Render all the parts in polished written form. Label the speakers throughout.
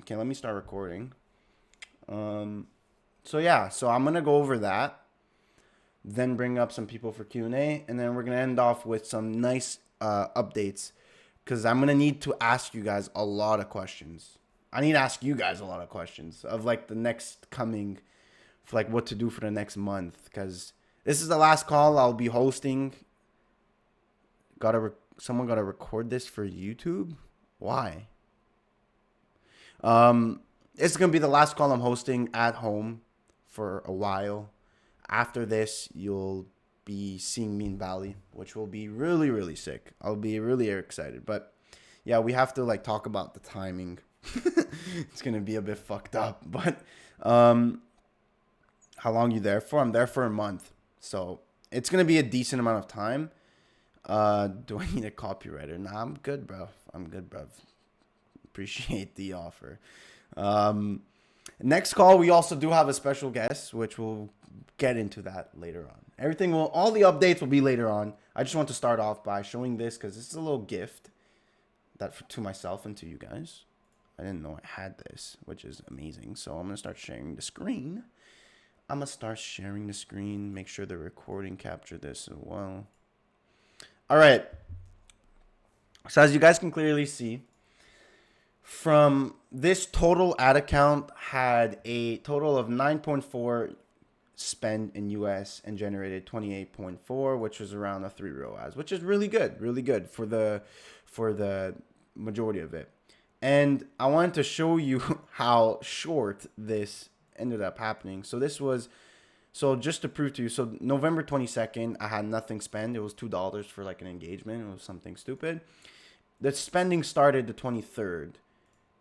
Speaker 1: Okay, let me start recording. So yeah, so I'm gonna go over that, then bring up some people for Q&A, and then we're gonna end off with some nice updates, because I'm gonna need to ask you guys a lot of questions. I need to ask you guys a lot of questions of like the next coming, for like what to do for the next month, because this is the last call I'll be hosting. Someone gotta record this for YouTube. Why? It's gonna be the last call I'm hosting at home for a while. After this, you'll be seeing me in Bali, which will be really, really sick. I'll be really excited. But yeah, we have to like talk about the timing. It's gonna be a bit fucked up. But how long you there for? I'm there for a month, so it's gonna be a decent amount of time. Do I need a copywriter? Nah, I'm good, bro. Appreciate the offer. Next call, we also do have a special guest, which we'll get into that later on. All the updates will be later on. I just want to start off by showing this because this is a little gift to myself and to you guys. I didn't know I had this, which is amazing. So I'm gonna start sharing the screen. Make sure the recording captured this as well. All right. So as you guys can clearly see, from this total ad account had a total of 9.4 spent in US and generated 28.4, which was around a 3 ROAS, which is really good for the majority of it. And I wanted to show you how short this ended up happening. So just to prove to you, so November 22nd, I had nothing spent. It was $2 for like an engagement. It was something stupid. The spending started the 23rd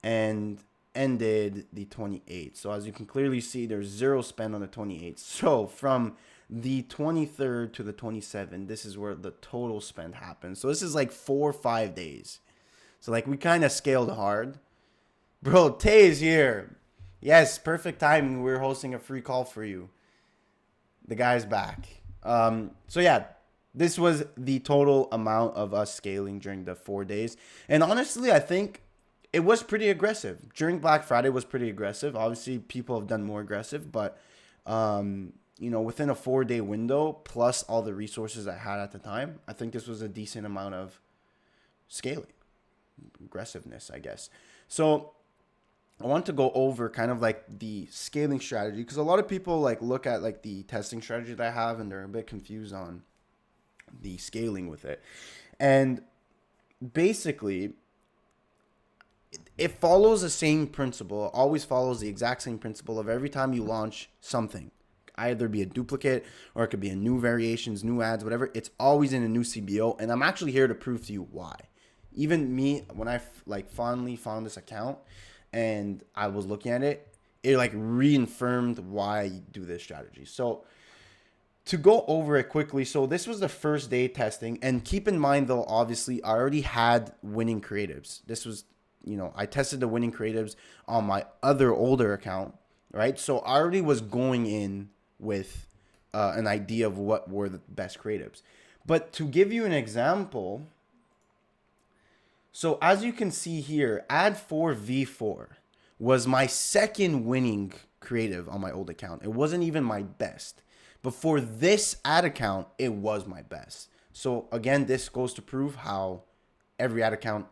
Speaker 1: and ended the 28th. So as you can clearly see, there's zero spend on the 28th. So from the 23rd to the 27th, this is where the total spend happens. So this is like 4 or 5 days. So like we kind of scaled hard. Bro, Tay is here. Yes, perfect timing. We're hosting a free call for you. The guy's back. So yeah, this was the total amount of us scaling during the 4 days. And honestly, I think it was pretty aggressive. During Black Friday was pretty aggressive. Obviously, people have done more aggressive, but within a 4-day window, plus all the resources I had at the time, I think this was a decent amount of scaling, aggressiveness, I guess. So I want to go over kind of like the scaling strategy, because a lot of people like look at like the testing strategy that I have and they're a bit confused on the scaling with it. And basically, it follows the same principle. It always follows the exact same principle of every time you launch something, either be a duplicate or it could be a new variations, new ads, whatever. It's always in a new CBO. And I'm actually here to prove to you why. Even me, when I finally found this account and I was looking at it, it like reaffirmed why I do this strategy. So to go over it quickly, so this was the first day testing. And keep in mind though, obviously I already had winning creatives. This was, I tested the winning creatives on my other older account, right? So I already was going in with an idea of what were the best creatives. But to give you an example, so as you can see here, Ad 4 V4 was my second winning creative on my old account. It wasn't even my best. But for this ad account, it was my best. So again, this goes to prove how every ad account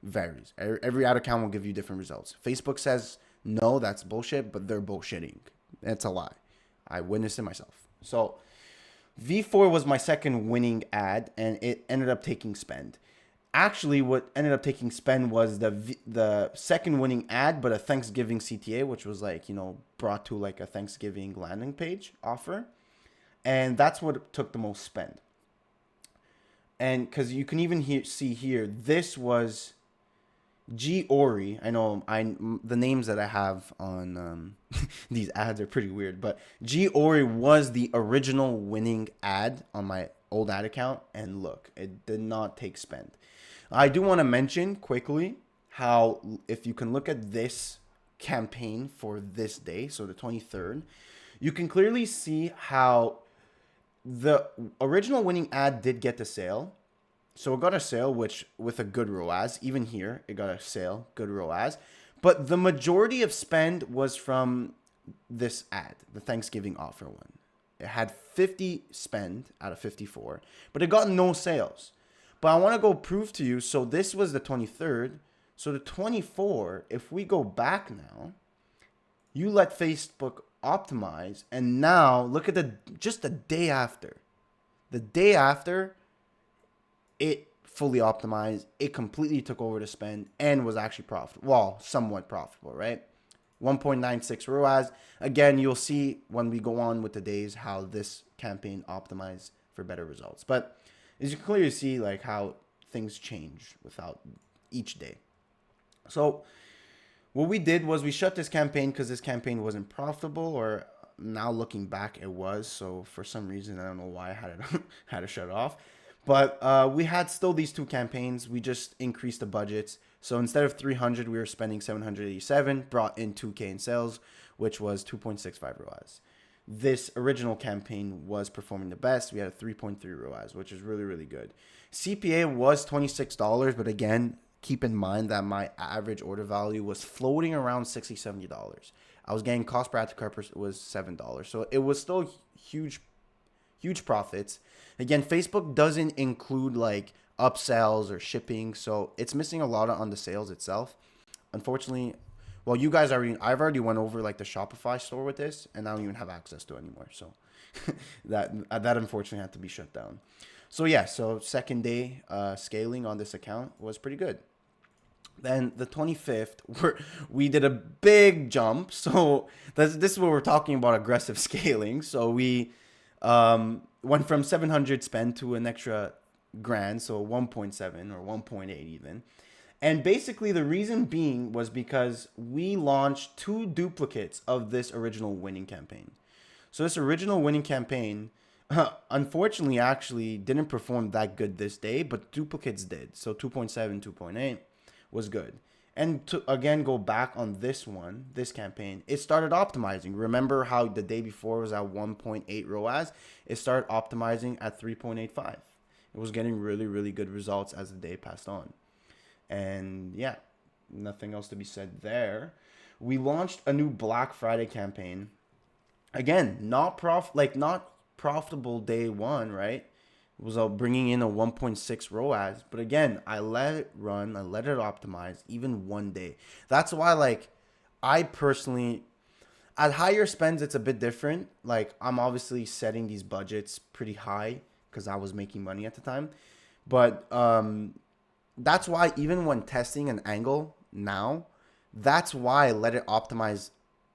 Speaker 1: varies. Every ad account will give you different results. Facebook says, no, that's bullshit, but they're bullshitting. That's a lie. I witnessed it myself. So V4 was my second winning ad, and it ended up taking spend. Actually, what ended up taking spend was the second winning ad, but a Thanksgiving CTA, which was like, brought to like a Thanksgiving landing page offer. And that's what took the most spend. And because you can even see here, this was Ghiorghiu. I know the names that I have on these ads are pretty weird, but Ghiorghiu was the original winning ad on my old ad account. And look, it did not take spend. I do want to mention quickly how if you can look at this campaign for this day, so the 23rd, you can clearly see how the original winning ad did get the sale. So it got a sale, which with a good ROAS, even here, it got a sale, good ROAS. But the majority of spend was from this ad, the Thanksgiving offer one. It had 50 spend out of 54, but it got no sales. But I want to go prove to you. So this was the 23rd. So the 24, if we go back now, you let Facebook optimize, and now look at just the day after. The day after, it fully optimized. It completely took over the spend and was actually profitable. Well, somewhat profitable, right? 1.96 ROAS. Again, you'll see when we go on with the days how this campaign optimized for better results. But as you can clearly see, like how things change without each day. So what we did was we shut this campaign because this campaign wasn't profitable, or now looking back, it was. So for some reason, I don't know why I had to shut it off. But we had still these two campaigns. We just increased the budgets. So instead of 300, we were spending 787, brought in 2K in sales, which was 2.65 ROAS. This original campaign was performing the best. We had a 3.3 ROAS, which is really, really good. CPA was $26, but again, keep in mind that my average order value was floating around $60, $70. I was getting cost per active card was $7. So it was still huge profits. Again, Facebook doesn't include like upsells or shipping, so it's missing a lot on the sales itself. Unfortunately, well, I've already went over like the Shopify store with this, and I don't even have access to it anymore. So that unfortunately had to be shut down. So yeah, so second day scaling on this account was pretty good. Then the 25th, we did a big jump. So this is what we're talking about, aggressive scaling. So we went from 700 spend to an extra grand, so 1.7 or 1.8 even. And basically the reason being was because we launched 2 duplicates of this original winning campaign. So this original winning campaign, unfortunately, actually didn't perform that good this day, but duplicates did. So 2.7, 2.8 was good. And to again go back on this campaign, it started optimizing. Remember how the day before was at 1.8 ROAS? It started optimizing at 3.85. It was getting really, really good results as the day passed on. And yeah, nothing else to be said there. We launched a new Black Friday campaign. Again, not profitable day one, right? It was bringing in a 1.6 ROAS. But again, I let it run. I let it optimize even one day. That's why, like, I personally, at higher spends, it's a bit different. Like, I'm obviously setting these budgets pretty high because I was making money at the time. But that's why even when testing an angle now, that's why I let it optimize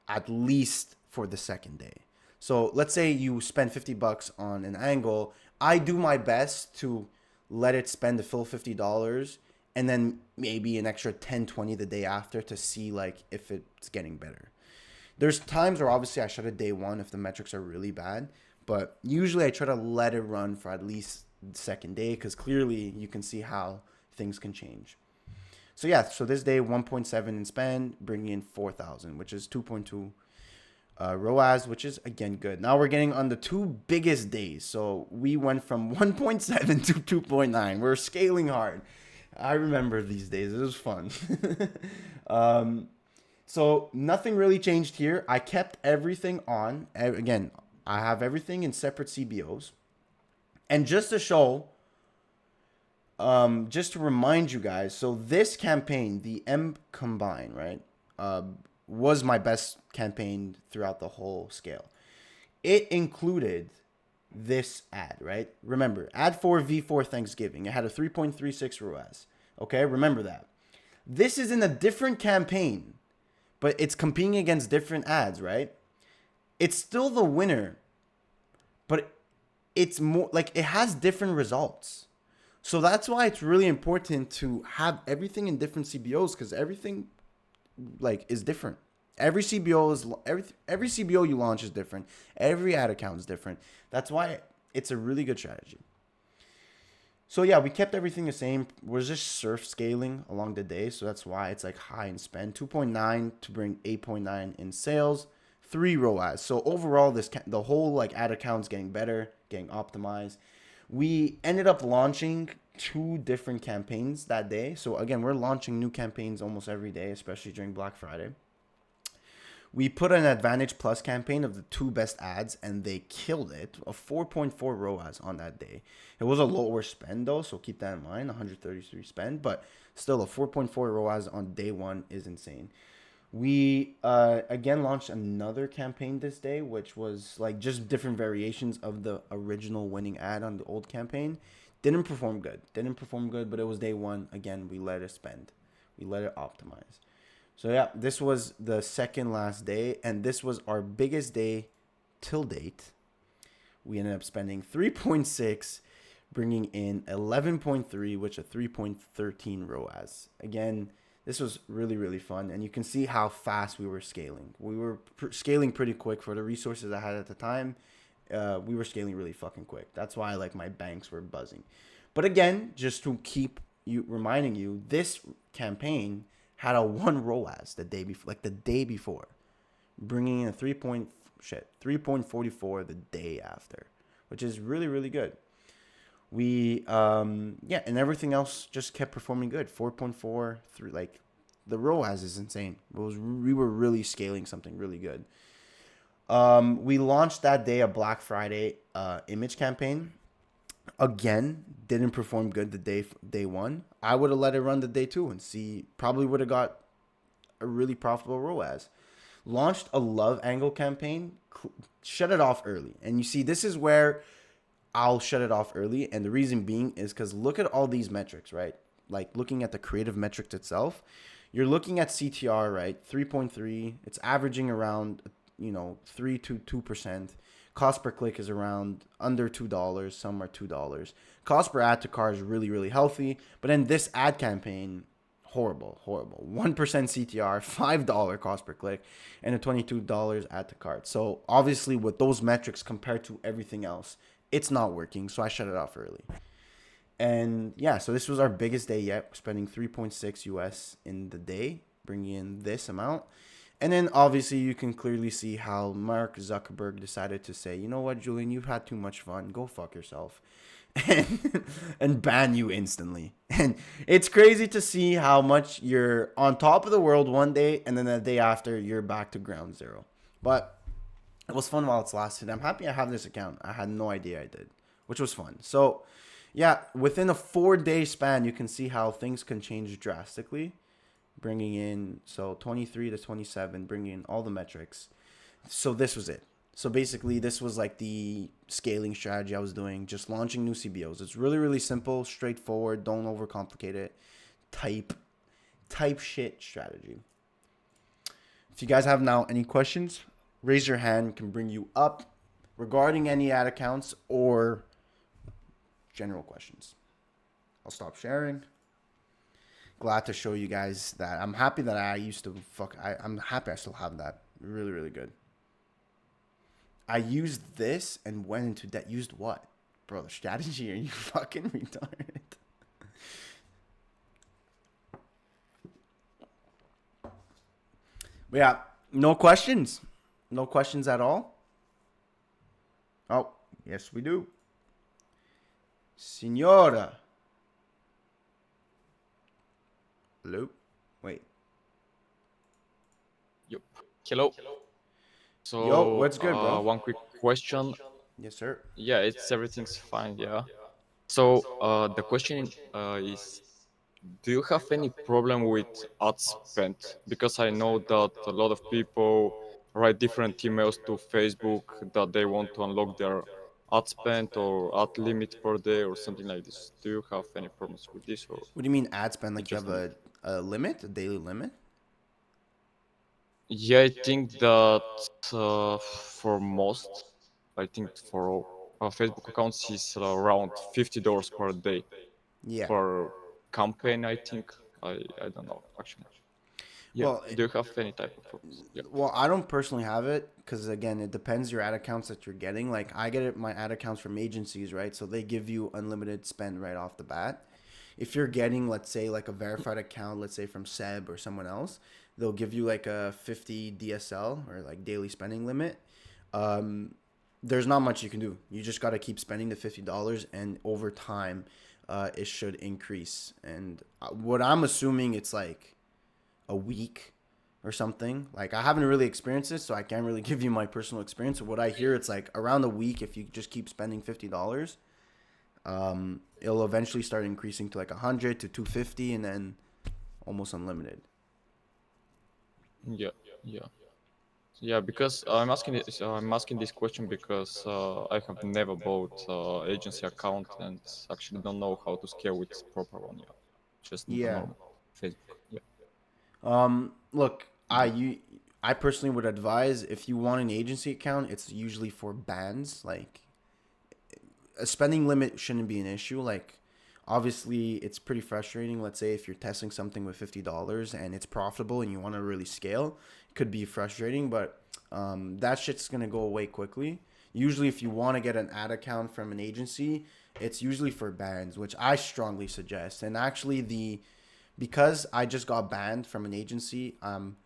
Speaker 1: at least for the second day. So let's say you spend $50 on an angle. I do my best to let it spend the full $50 and then maybe an extra 10, 20 the day after to see like if it's getting better. There's times where obviously I shut it day one if the metrics are really bad, but usually I try to let it run for at least the second day because clearly you can see how things can change. So yeah, so this day 1.7 in spend, bringing in 4,000, which is 2.2 ROAS, which is again good. Now we're getting on the 2 biggest days. So we went from 1.7 to 2.9. We're scaling hard. I remember these days. It was fun. So nothing really changed here. I kept everything on. Again, I have everything in separate CBOs. And just to show, just to remind you guys, so this campaign, the M Combine, right, was my best campaign throughout the whole scale. It included this ad, right? Remember, ad for V4 Thanksgiving. It had a 3.36 ROAS. Okay, remember that. This is in a different campaign, but it's competing against different ads, right? It's still the winner, but it's more like it has different results. So that's why it's really important to have everything in different CBOs because everything like is different. Every CBO you launch is different. Every ad account is different. That's why it's a really good strategy. So yeah, we kept everything the same. We're just surf scaling along the day, so that's why it's like high in spend. 2.9 to bring 8.9 in sales, 3 ROAS. So overall, the whole like ad account's getting better, getting optimized. We ended up launching 2 different campaigns that day. So again, we're launching new campaigns almost every day, especially during Black Friday. We put an Advantage Plus campaign of the 2 best ads, and they killed it. A 4.4 ROAS on that day. It was a lower spend though, so keep that in mind. 133 spend, but still a 4.4 ROAS on day 1 is insane. We again launched another campaign this day, which was like just different variations of the original winning ad on the old campaign. Didn't perform good, but it was day 1. Again, we let it spend. We let it optimize. So yeah, this was the second last day, and this was our biggest day till date. We ended up spending 3.6, bringing in 11.3, which a 3.13 ROAS. Again, this was really, really fun, and you can see how fast we were scaling. We were scaling pretty quick for the resources I had at the time. We were scaling really fucking quick. That's why like my banks were buzzing. But again, just to keep you reminding you, this campaign had a 1 ROAS the day before, bringing in a 3.44 the day after, which is really, really good. We and everything else just kept performing good. 4.4 through, like, the ROAS is insane. We were really scaling something really good. We launched that day a Black Friday image campaign. Again, didn't perform good the day 1. I would have let it run the day 2 and see, probably would have got a really profitable ROAS. Launched a love angle campaign, shut it off early. And you see, this is where I'll shut it off early. And the reason being is because look at all these metrics, right? Like looking at the creative metrics itself, you're looking at CTR, right? 3.3. It's averaging around, 3 to 2%. Cost per click is around under $2, some are $2. Cost per add to cart is really, really healthy. But then this ad campaign, horrible. 1% CTR, $5 cost per click, and a $22 add to cart. So obviously with those metrics compared to everything else, it's not working. So I shut it off early. And yeah, so this was our biggest day yet, spending 3.6 US in the day, bringing in this amount. And then obviously you can clearly see how Mark Zuckerberg decided to say, you know what, Julian, you've had too much fun. Go fuck yourself. And ban you instantly. And it's crazy to see how much you're on top of the world one day, and then the day after you're back to ground zero. But it was fun while it's lasted. I'm happy I have this account. I had no idea I did, which was fun. So yeah, within a 4-day span, you can see how things can change drastically. Bringing in, 23 to 27, bringing in all the metrics. So this was it. So basically, this was like the scaling strategy I was doing, just launching new CBOs. It's really, really simple, straightforward. Don't overcomplicate it. Type shit strategy. If you guys have now any questions, raise your hand. Can bring you up regarding any ad accounts or general questions. I'll stop sharing. Glad to show you guys that I'm happy that I used to I'm happy I still have that. Really, really good. I used this and went into debt. Used what? Bro, the strategy, are you fucking retarded? But yeah, no questions. No questions at all. Oh, yes we do. Signora. Hello? Wait.
Speaker 2: Yep. Hello.
Speaker 1: Yo,
Speaker 2: So,
Speaker 1: what's good, bro?
Speaker 2: one quick question.
Speaker 1: Yes, sir.
Speaker 2: Yeah, everything's fine. Yeah. So, the question is, do you have any problem with ad spend? Because I know that a lot of people write different emails to Facebook that they want to unlock their ad spend or ad limit per day or something like this. Do you have any problems with this, or
Speaker 1: What do you mean ad spend?
Speaker 2: it's
Speaker 1: Like you
Speaker 2: just
Speaker 1: have
Speaker 2: me?
Speaker 1: a limit, a daily limit?
Speaker 2: Yeah, I think that for most, I think for Facebook accounts is around $50 per day.
Speaker 1: Yeah.
Speaker 2: For campaign, I think I don't know actually. Yeah,
Speaker 1: Well,
Speaker 2: do you have any type of purpose? Yeah.
Speaker 1: I don't personally have it because again, it depends your ad accounts that you're getting. Like I get my ad accounts from agencies, right? So they give you unlimited spend right off the bat. If you're getting, let's say, like a verified account, let's say from Seb or someone else, they'll give you like a 50 DSL or like daily spending limit. There's not much you can do. You just got to keep spending the $50, and over time, it should increase. And what I'm assuming, it's like a week or something. Like, I haven't really experienced this, so I can't really give you my personal experience. What I hear, it's like around a week, if you just keep spending $50, it'll eventually start increasing to like 100 to 250, and then almost unlimited.
Speaker 2: Yeah, yeah. Yeah, because I'm asking this question because I have never bought agency account and actually don't know how to scale with proper one. Yeah, just the
Speaker 1: Yeah.
Speaker 2: normal Facebook. Yeah.
Speaker 1: Look,
Speaker 2: Yeah.
Speaker 1: I personally would advise, if you want an agency account, it's usually for bands. Like, a spending limit shouldn't be an issue. Like, obviously, it's pretty frustrating. Let's say if you're testing something with $50 and it's profitable and you want to really scale, it could be frustrating. But that shit's gonna go away quickly. Usually, if you want to get an ad account from an agency, it's usually for bands, which I strongly suggest. And actually, because I just got banned from an agency, I'm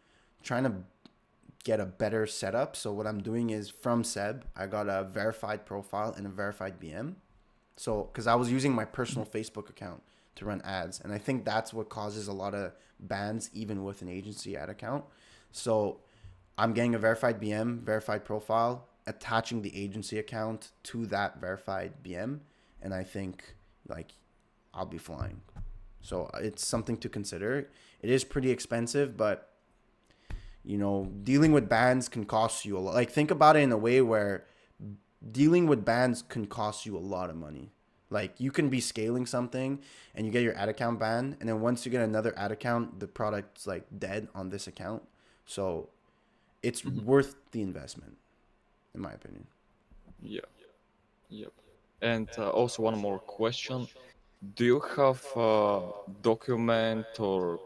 Speaker 1: trying to get a better setup. So what I'm doing is, from Seb, I got a verified profile and a verified BM. So, because I was using my personal Facebook account to run ads, and I think that's what causes a lot of bans, even with an agency ad account. So, I'm getting a verified BM, verified profile, attaching the agency account to that verified BM, and I think, like, I'll be flying. So it's something to consider. It is pretty expensive, but dealing with bands can cost you a lot. Like, think about it in a way where dealing with bands can cost you a lot of money. Like, you can be scaling something and you get your ad account banned, and then once you get another ad account, the product's like dead on this account. So it's
Speaker 2: Mhm.
Speaker 1: worth the investment, in my opinion.
Speaker 2: Yeah. Yep. And also one more question: do you have a document or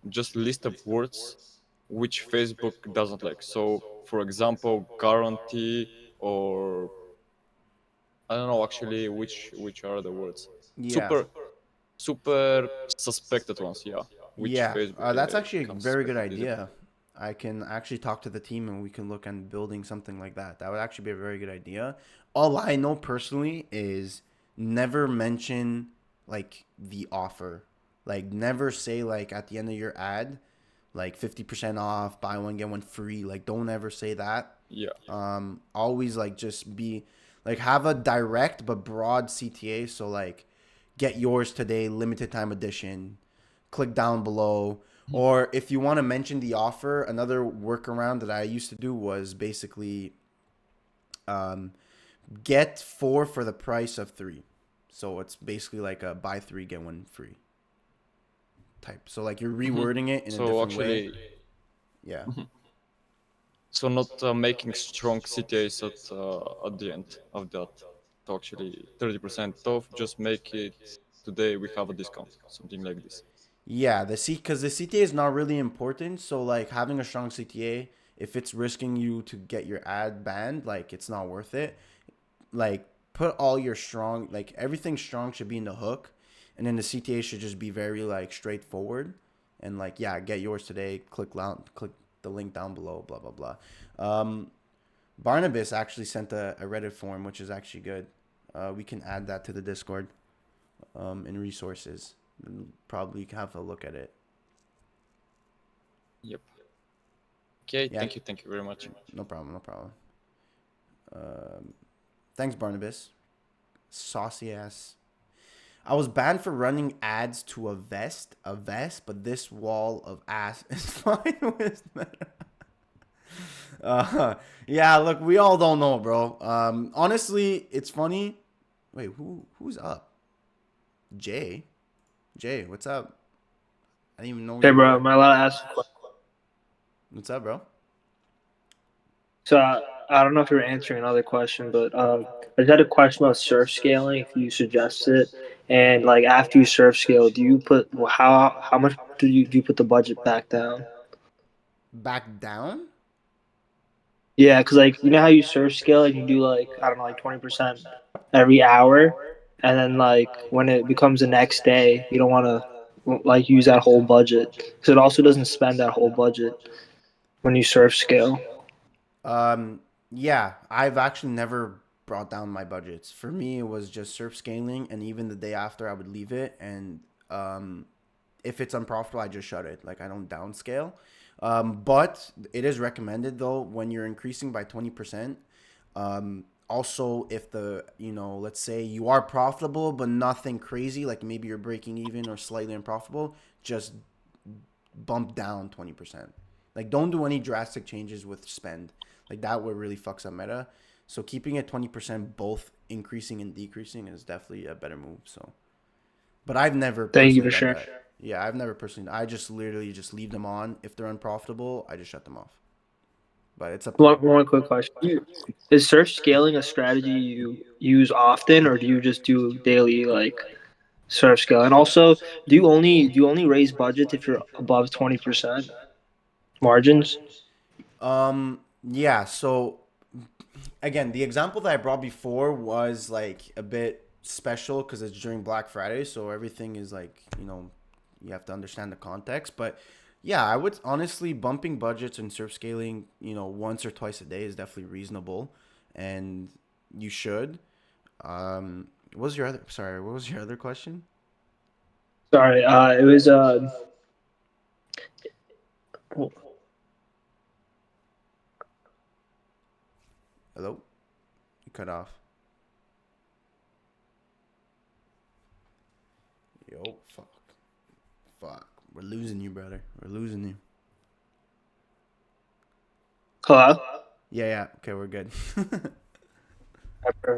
Speaker 2: just list of words which Facebook doesn't like? So, for example, guarantee or I don't know actually which are the words.
Speaker 1: Yeah.
Speaker 2: Super super suspected ones, yeah. Which
Speaker 1: Yeah,
Speaker 2: Facebook
Speaker 1: that's actually a
Speaker 2: can
Speaker 1: very good
Speaker 2: suspect easily.
Speaker 1: idea. I can actually talk to the team and we can look at building something like that. That would actually be a very good idea. All I know personally is, never mention like the offer. Like, never say, like, at the end of your ad, like 50% off, buy one get one free. Like, don't ever say that.
Speaker 2: Yeah.
Speaker 1: Always, like, just be like, have a direct but broad CTA. So, like, get yours today, limited time edition. Click down below. Or if you want to mention the offer, another workaround that I used to do was basically, um, get four for the price of three. So it's basically like a buy three get one free type. So, like, you're
Speaker 2: Mhm.
Speaker 1: rewording it in a
Speaker 2: So
Speaker 1: different way.
Speaker 2: actually,
Speaker 1: Yeah.
Speaker 2: mhm. So not making strong CTAs at the end of that. So actually 30% off. Just make it today. We have a discount, something like this.
Speaker 1: Yeah, because the CTA is not really important. So, like, having a strong CTA, if it's risking you to get your ad banned, like, it's not worth it. Like, put all your strong, like, everything strong should be in the hook, and then the CTA should just be very, like, straightforward, and, like, yeah, get yours today. Click the link down below. Blah blah blah. Um, Barnabas actually sent a Reddit form, which is actually good. We can add that to the Discord, in resources, and probably have a look at it.
Speaker 2: Yep. Okay.
Speaker 1: Yeah,
Speaker 2: Thank you very much.
Speaker 1: no problem, no problem. Um, Thanks, Barnabas. Saucy ass. I was banned for running ads to a vest, but this wall of ass is fine with me. Yeah, look, we all don't know, bro. Honestly, it's funny. Wait, who's up? Jay, Jay, what's up? I didn't even know
Speaker 3: Hey,
Speaker 1: you were
Speaker 3: bro,
Speaker 1: here.
Speaker 3: am I allowed to ask a question?
Speaker 1: What's up, bro?
Speaker 3: So I don't know if you're answering another question, but I just had a question about surf scaling. If you suggest it, and like after you surf scale, do you put how much do you put the budget back down?
Speaker 1: Back down?
Speaker 3: Yeah, because like you know how you surf scale and you do like I don't know like 20% every hour, and then like when it becomes the next day, you don't want to like use that whole budget because it also doesn't spend that whole budget when you surf scale.
Speaker 1: Um, yeah, I've actually never. brought down my budgets. For me, it was just surf scaling, and even the day after, I would leave it. And if it's unprofitable, I just shut it. Like, I don't downscale. But it is recommended, though, when you're increasing by 20%. Also, if let's say you are profitable, but nothing crazy, like maybe you're breaking even or slightly unprofitable, just bump down 20%. Like, don't do any drastic changes with spend. Like, that would really fucks up meta. So keeping it 20%, both increasing and decreasing, is definitely a better move. So, but I've never
Speaker 3: Thank you
Speaker 1: personally
Speaker 3: for
Speaker 1: done
Speaker 3: sharing.
Speaker 1: that. Yeah, I've never personally. I just literally just leave them on. If they're unprofitable, I just shut them off. But it's up to you.
Speaker 3: One quick question: is surf scaling a strategy you use often, or do you just do daily like surf scale? And also, do you only raise budgets if you're above 20% margins?
Speaker 1: Yeah. So again, the example that I brought before was like a bit special because it's during Black Friday, so everything is like, you have to understand the context. But yeah, I would honestly, bumping budgets and surf scaling, once or twice a day is definitely reasonable, and you should. What was your other? Sorry, what was your other question?
Speaker 3: Sorry, it was
Speaker 1: Hello, you cut off. Yo, fuck. We're losing you, brother. We're losing you.
Speaker 3: hello.
Speaker 1: Yeah. Okay, we're good.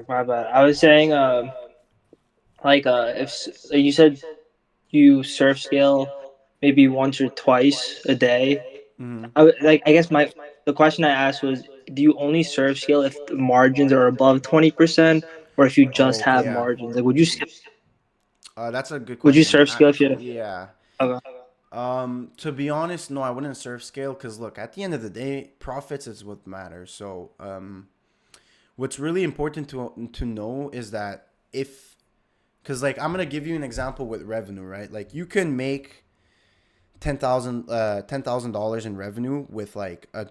Speaker 3: My bad. I was saying, if you said you surf scale maybe once or twice a day,
Speaker 1: Hmm.
Speaker 3: I guess the question I asked was, do you only surf scale if the margins are above 20%, or if you just
Speaker 1: Oh, okay,
Speaker 3: have
Speaker 1: yeah.
Speaker 3: margins? Like,
Speaker 1: That's a good
Speaker 3: would you
Speaker 1: question.
Speaker 3: surf scale if you had
Speaker 1: Yeah.
Speaker 3: okay.
Speaker 1: To be honest, no, I wouldn't surf scale because look, at the end of the day, profits is what matters. So, what's really important to know is that because like I'm gonna give you an example with revenue, right? Like you can make $10,000 in revenue with like a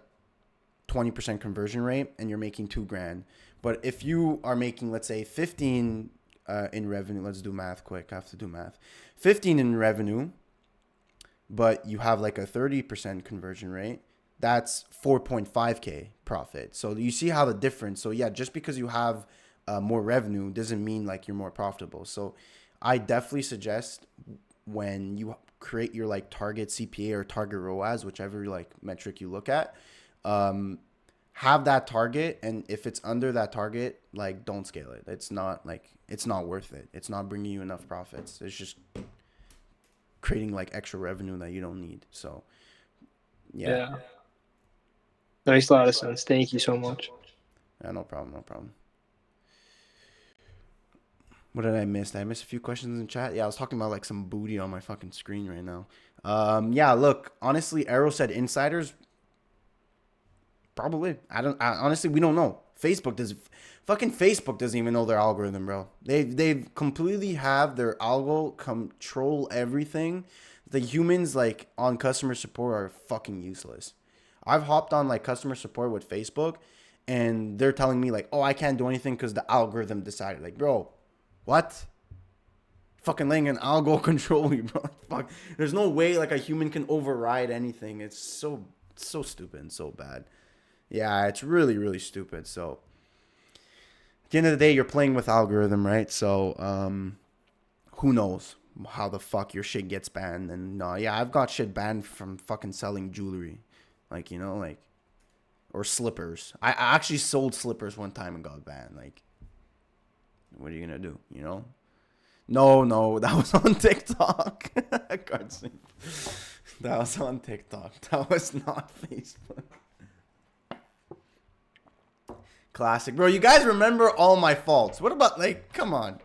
Speaker 1: 20% conversion rate, and you're making $2,000. But if you are making, let's say, 15 in revenue, let's do math quick. I have to do math. 15 in revenue, but you have like a 30% conversion rate, that's 4.5K profit. So you see how the difference. So yeah, just because you have more revenue doesn't mean like you're more profitable. So I definitely suggest when you create your like target CPA or target ROAS, whichever like metric you look at, have that target. And if it's under that target, like don't scale it. It's not worth it. It's not bringing you enough profits. It's just creating like extra revenue that you don't need. So yeah.
Speaker 3: Makes a lot of sense. Thank you so much.
Speaker 1: Yeah, no problem. What did I miss? Did I miss a few questions in chat? Yeah, I was talking about like some booty on my fucking screen right now. Yeah, look, honestly, Arrow said insiders. Probably. Honestly, we don't know. Facebook doesn't even know their algorithm, bro. They completely have their algo control everything. The humans like on customer support are fucking useless. I've hopped on like customer support with Facebook, and they're telling me like, "Oh, I can't do anything because the algorithm decided." Like, bro, what? Fucking letting an algo control you, bro. Fuck. There's no way like a human can override anything. It's so stupid and so bad. Yeah, it's really, really stupid. So at the end of the day, you're playing with algorithm, right? So who knows how the fuck your shit gets banned? And yeah, I've got shit banned from fucking selling jewelry, like or slippers. I actually sold slippers one time and got banned. Like, what are you gonna do? No, that was on TikTok. I can't see. That was on TikTok. That was not Facebook. Classic, bro. You guys remember all my faults. What about like? Come on,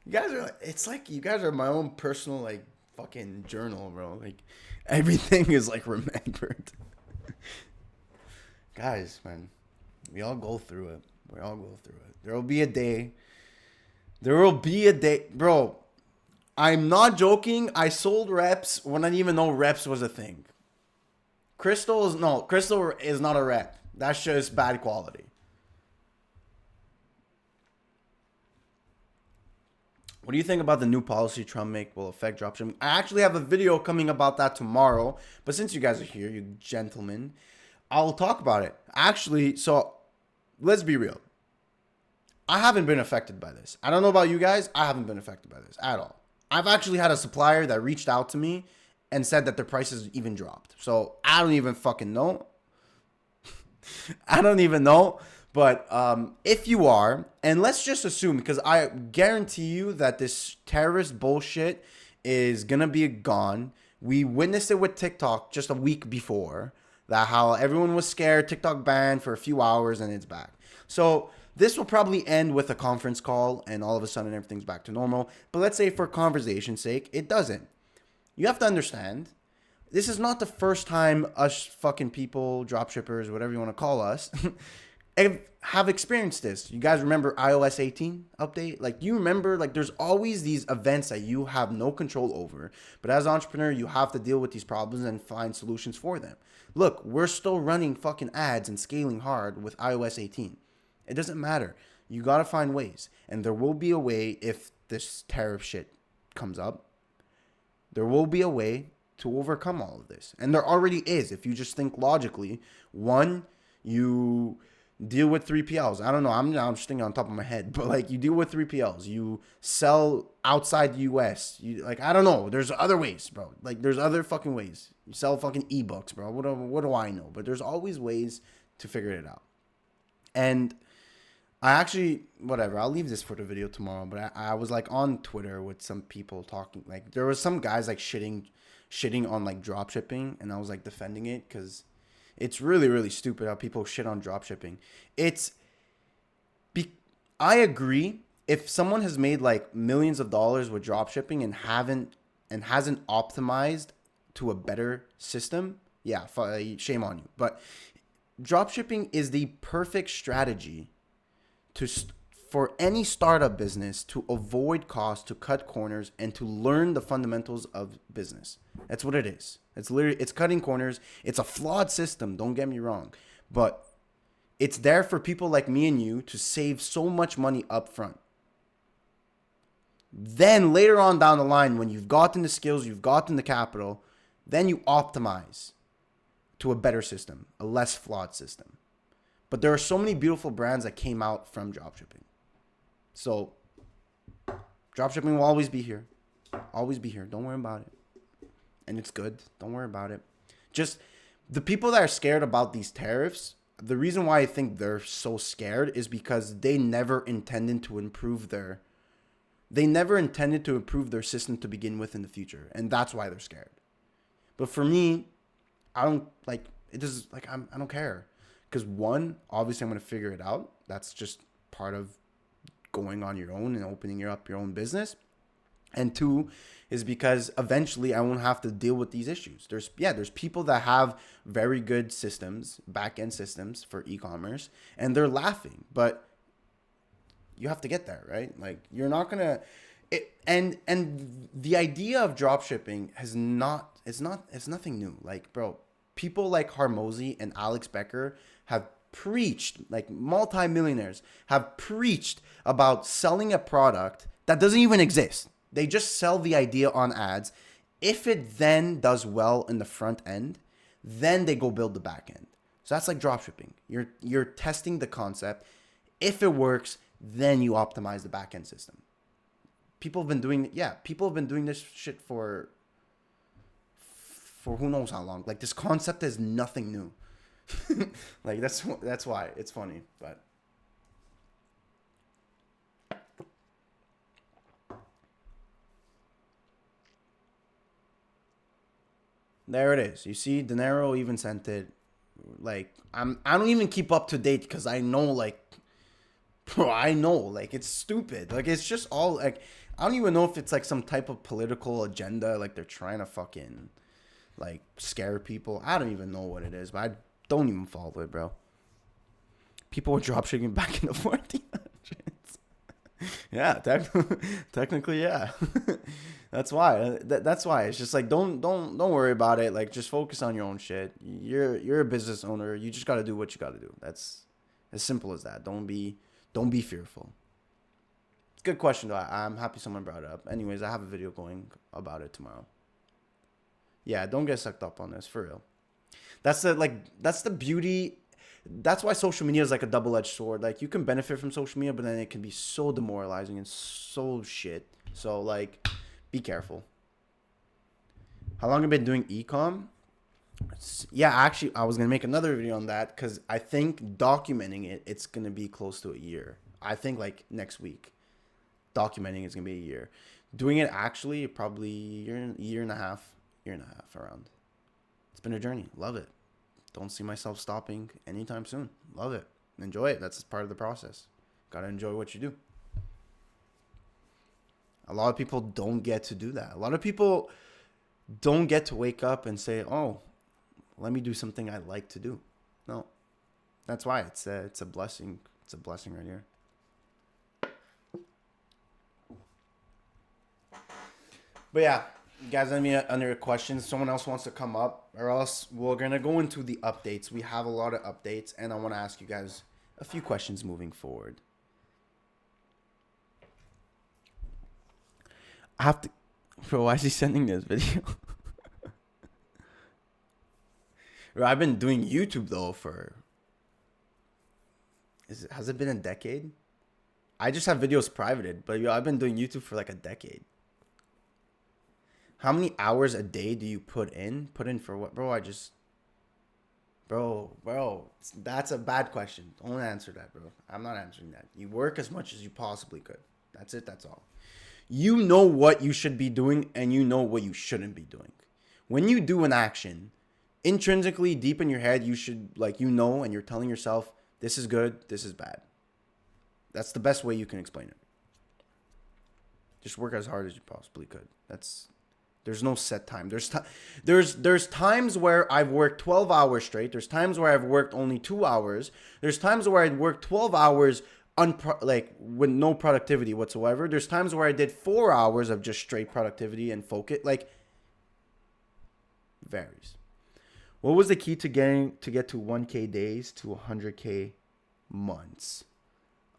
Speaker 1: you guys are. It's like you guys are my own personal like fucking journal, bro. Like everything is like remembered. Guys, man, we all go through it. There will be a day. Bro. I'm not joking. I sold reps when I didn't even know reps was a thing. Crystal is not a rep. That's just bad quality. What do you think about the new policy Trump make will affect dropshipping? I actually have a video coming about that tomorrow. But since you guys are here, you gentlemen, I'll talk about it. Actually, so let's be real. I haven't been affected by this. I don't know about you guys. I haven't been affected by this at all. I've actually had a supplier that reached out to me and said that their prices even dropped. So I don't even fucking know. I don't even know. But if you are, and let's just assume, because I guarantee you that this terrorist bullshit is going to be gone. We witnessed it with TikTok just a week before, that how everyone was scared, TikTok banned for a few hours, and it's back. So this will probably end with a conference call, and all of a sudden everything's back to normal. But let's say for conversation's sake, it doesn't. You have to understand, this is not the first time us fucking people, dropshippers, whatever you want to call us, have experienced this. You guys remember iOS 18 update? Like, you remember, like, there's always these events that you have no control over. But as an entrepreneur, you have to deal with these problems and find solutions for them. Look, we're still running fucking ads and scaling hard with iOS 18. It doesn't matter. You got to find ways. And there will be a way if this tariff shit comes up. There will be a way to overcome all of this. And there already is. If you just think logically, one, you deal with 3PLs. I don't know. I'm just thinking on top of my head. But, like, you deal with 3PLs. You sell outside the U.S. Like, I don't know. There's other ways, bro. Like, there's other fucking ways. You sell fucking ebooks, bro. What do I know? But there's always ways to figure it out. And I actually, whatever, I'll leave this for the video tomorrow. But I was, like, on Twitter with some people talking. Like, there was some guys, like, shitting on, like, drop shipping. And I was, like, defending it because it's really, really stupid how people shit on dropshipping. I agree. If someone has made like millions of dollars with dropshipping and hasn't optimized to a better system, yeah, shame on you. But dropshipping is the perfect strategy for any startup business to avoid costs, to cut corners, and to learn the fundamentals of business. That's what it is. It's cutting corners. It's a flawed system, don't get me wrong. But it's there for people like me and you to save so much money up front. Then later on down the line, when you've gotten the skills, you've gotten the capital, then you optimize to a better system, a less flawed system. But there are so many beautiful brands that came out from dropshipping. So dropshipping will always be here. Always be here. Don't worry about it. And it's good. Don't worry about it. Just the people that are scared about these tariffs, the reason why I think they're so scared is because they never intended to improve their system to begin with in the future. And that's why they're scared. But for me, I don't like it. Just like I don't care. Because one, obviously I'm going to figure it out. That's just part of going on your own and opening up your own business. And two is because eventually I won't have to deal with these issues. There's people that have very good systems, back-end systems for e-commerce, and they're laughing. But you have to get there, right? Like, you're not going to... And the idea of dropshipping it's nothing new. Like, bro, people like Hormozi and Alex Becker have preached, like multi-millionaires have preached about selling a product that doesn't even exist. They just sell the idea on ads. If it then does well in the front end, then they go build the back end. So that's like dropshipping. You're testing the concept. If it works, then you optimize the back end system. People have been doing this shit for who knows how long. Like, this concept is nothing new. Like, that's why it's funny, but there it is. You see, Dinero even sent it. Like, I don't even keep up to date because I know, like, bro, I know, like, it's stupid. Like, it's just all, like, I don't even know if it's, like, some type of political agenda. Like, they're trying to fucking, like, scare people. I don't even know what it is, but I don't even follow it, bro. People were dropshipping back in the 1400s. Yeah, technically, yeah. That's why. That's why. It's just like, don't worry about it. Like, just focus on your own shit. You're a business owner. You just got to do what you got to do. That's as simple as that. Don't be fearful. It's a good question, though. I'm happy someone brought it up. Anyways, I have a video going about it tomorrow. Yeah, don't get sucked up on this, for real. That's the beauty. That's why social media is like a double-edged sword. Like, you can benefit from social media, but then it can be so demoralizing and so shit. So, like, be careful. How long have you been doing ecom? Yeah, actually, I was going to make another video on that because I think documenting it's going to be close to a year. I think, like, next week. Documenting is going to be a year. Doing it actually, probably year and a half around. It's been a journey. Love it. Don't see myself stopping anytime soon. Love it. Enjoy it. That's part of the process. Got to enjoy what you do. A lot of people don't get to do that. A lot of people don't get to wake up and say, oh, let me do something I like to do. No. That's why it's a blessing. It's a blessing right here. But yeah, you guys, let me under questions. Someone else wants to come up, or else we're gonna go into the updates. We have a lot of updates, and I want to ask you guys a few questions moving forward. I have to, bro. Why is he sending this video? Bro, I've been doing YouTube though for. Has it been a decade? I just have videos privated, but I've been doing YouTube for like a decade. How many hours a day do you put in? Put in for what? Bro, Bro, that's a bad question. Don't answer that, bro. I'm not answering that. You work as much as you possibly could. That's it. That's all. You know what you should be doing, and you know what you shouldn't be doing. When you do an action, intrinsically, deep in your head, you should, like, you know, and you're telling yourself, this is good, this is bad. That's the best way you can explain it. Just work as hard as you possibly could. There's no set time. There's times where I've worked 12 hours straight. There's times where I've worked only 2 hours. There's times where I'd worked 12 hours with no productivity whatsoever. There's times where I did 4 hours of just straight productivity and focus. Like, varies. What was the key to get to 1K days to 100K months?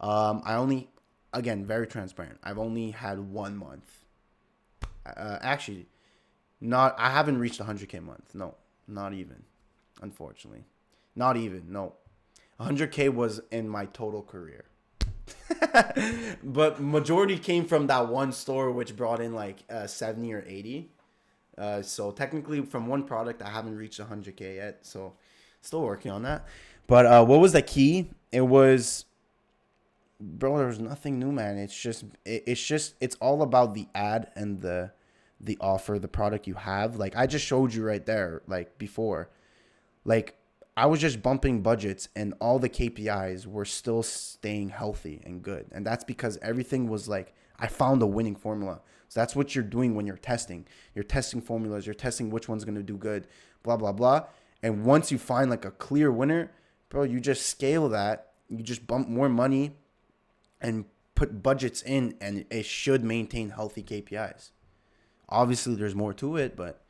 Speaker 1: Again, very transparent. I've only had 1 month. Actually, I haven't reached 100K month. No, not even. Unfortunately, not even. No, 100K was in my total career. But majority came from that one store, which brought in like 70 or 80. So technically, from one product, I haven't reached 100K yet. So still working on that. But what was the key? It was, bro, there was nothing new, man. It's all about the ad and the offer, the product you have. Like, I just showed you right there, like, before. Like, I was just bumping budgets, and all the KPIs were still staying healthy and good. And that's because everything was like, I found a winning formula. So that's what you're doing when you're testing. You're testing formulas. You're testing which one's going to do good, blah, blah, blah. And once you find, like, a clear winner, bro, you just scale that. You just bump more money and put budgets in, and it should maintain healthy KPIs. Obviously, there's more to it, but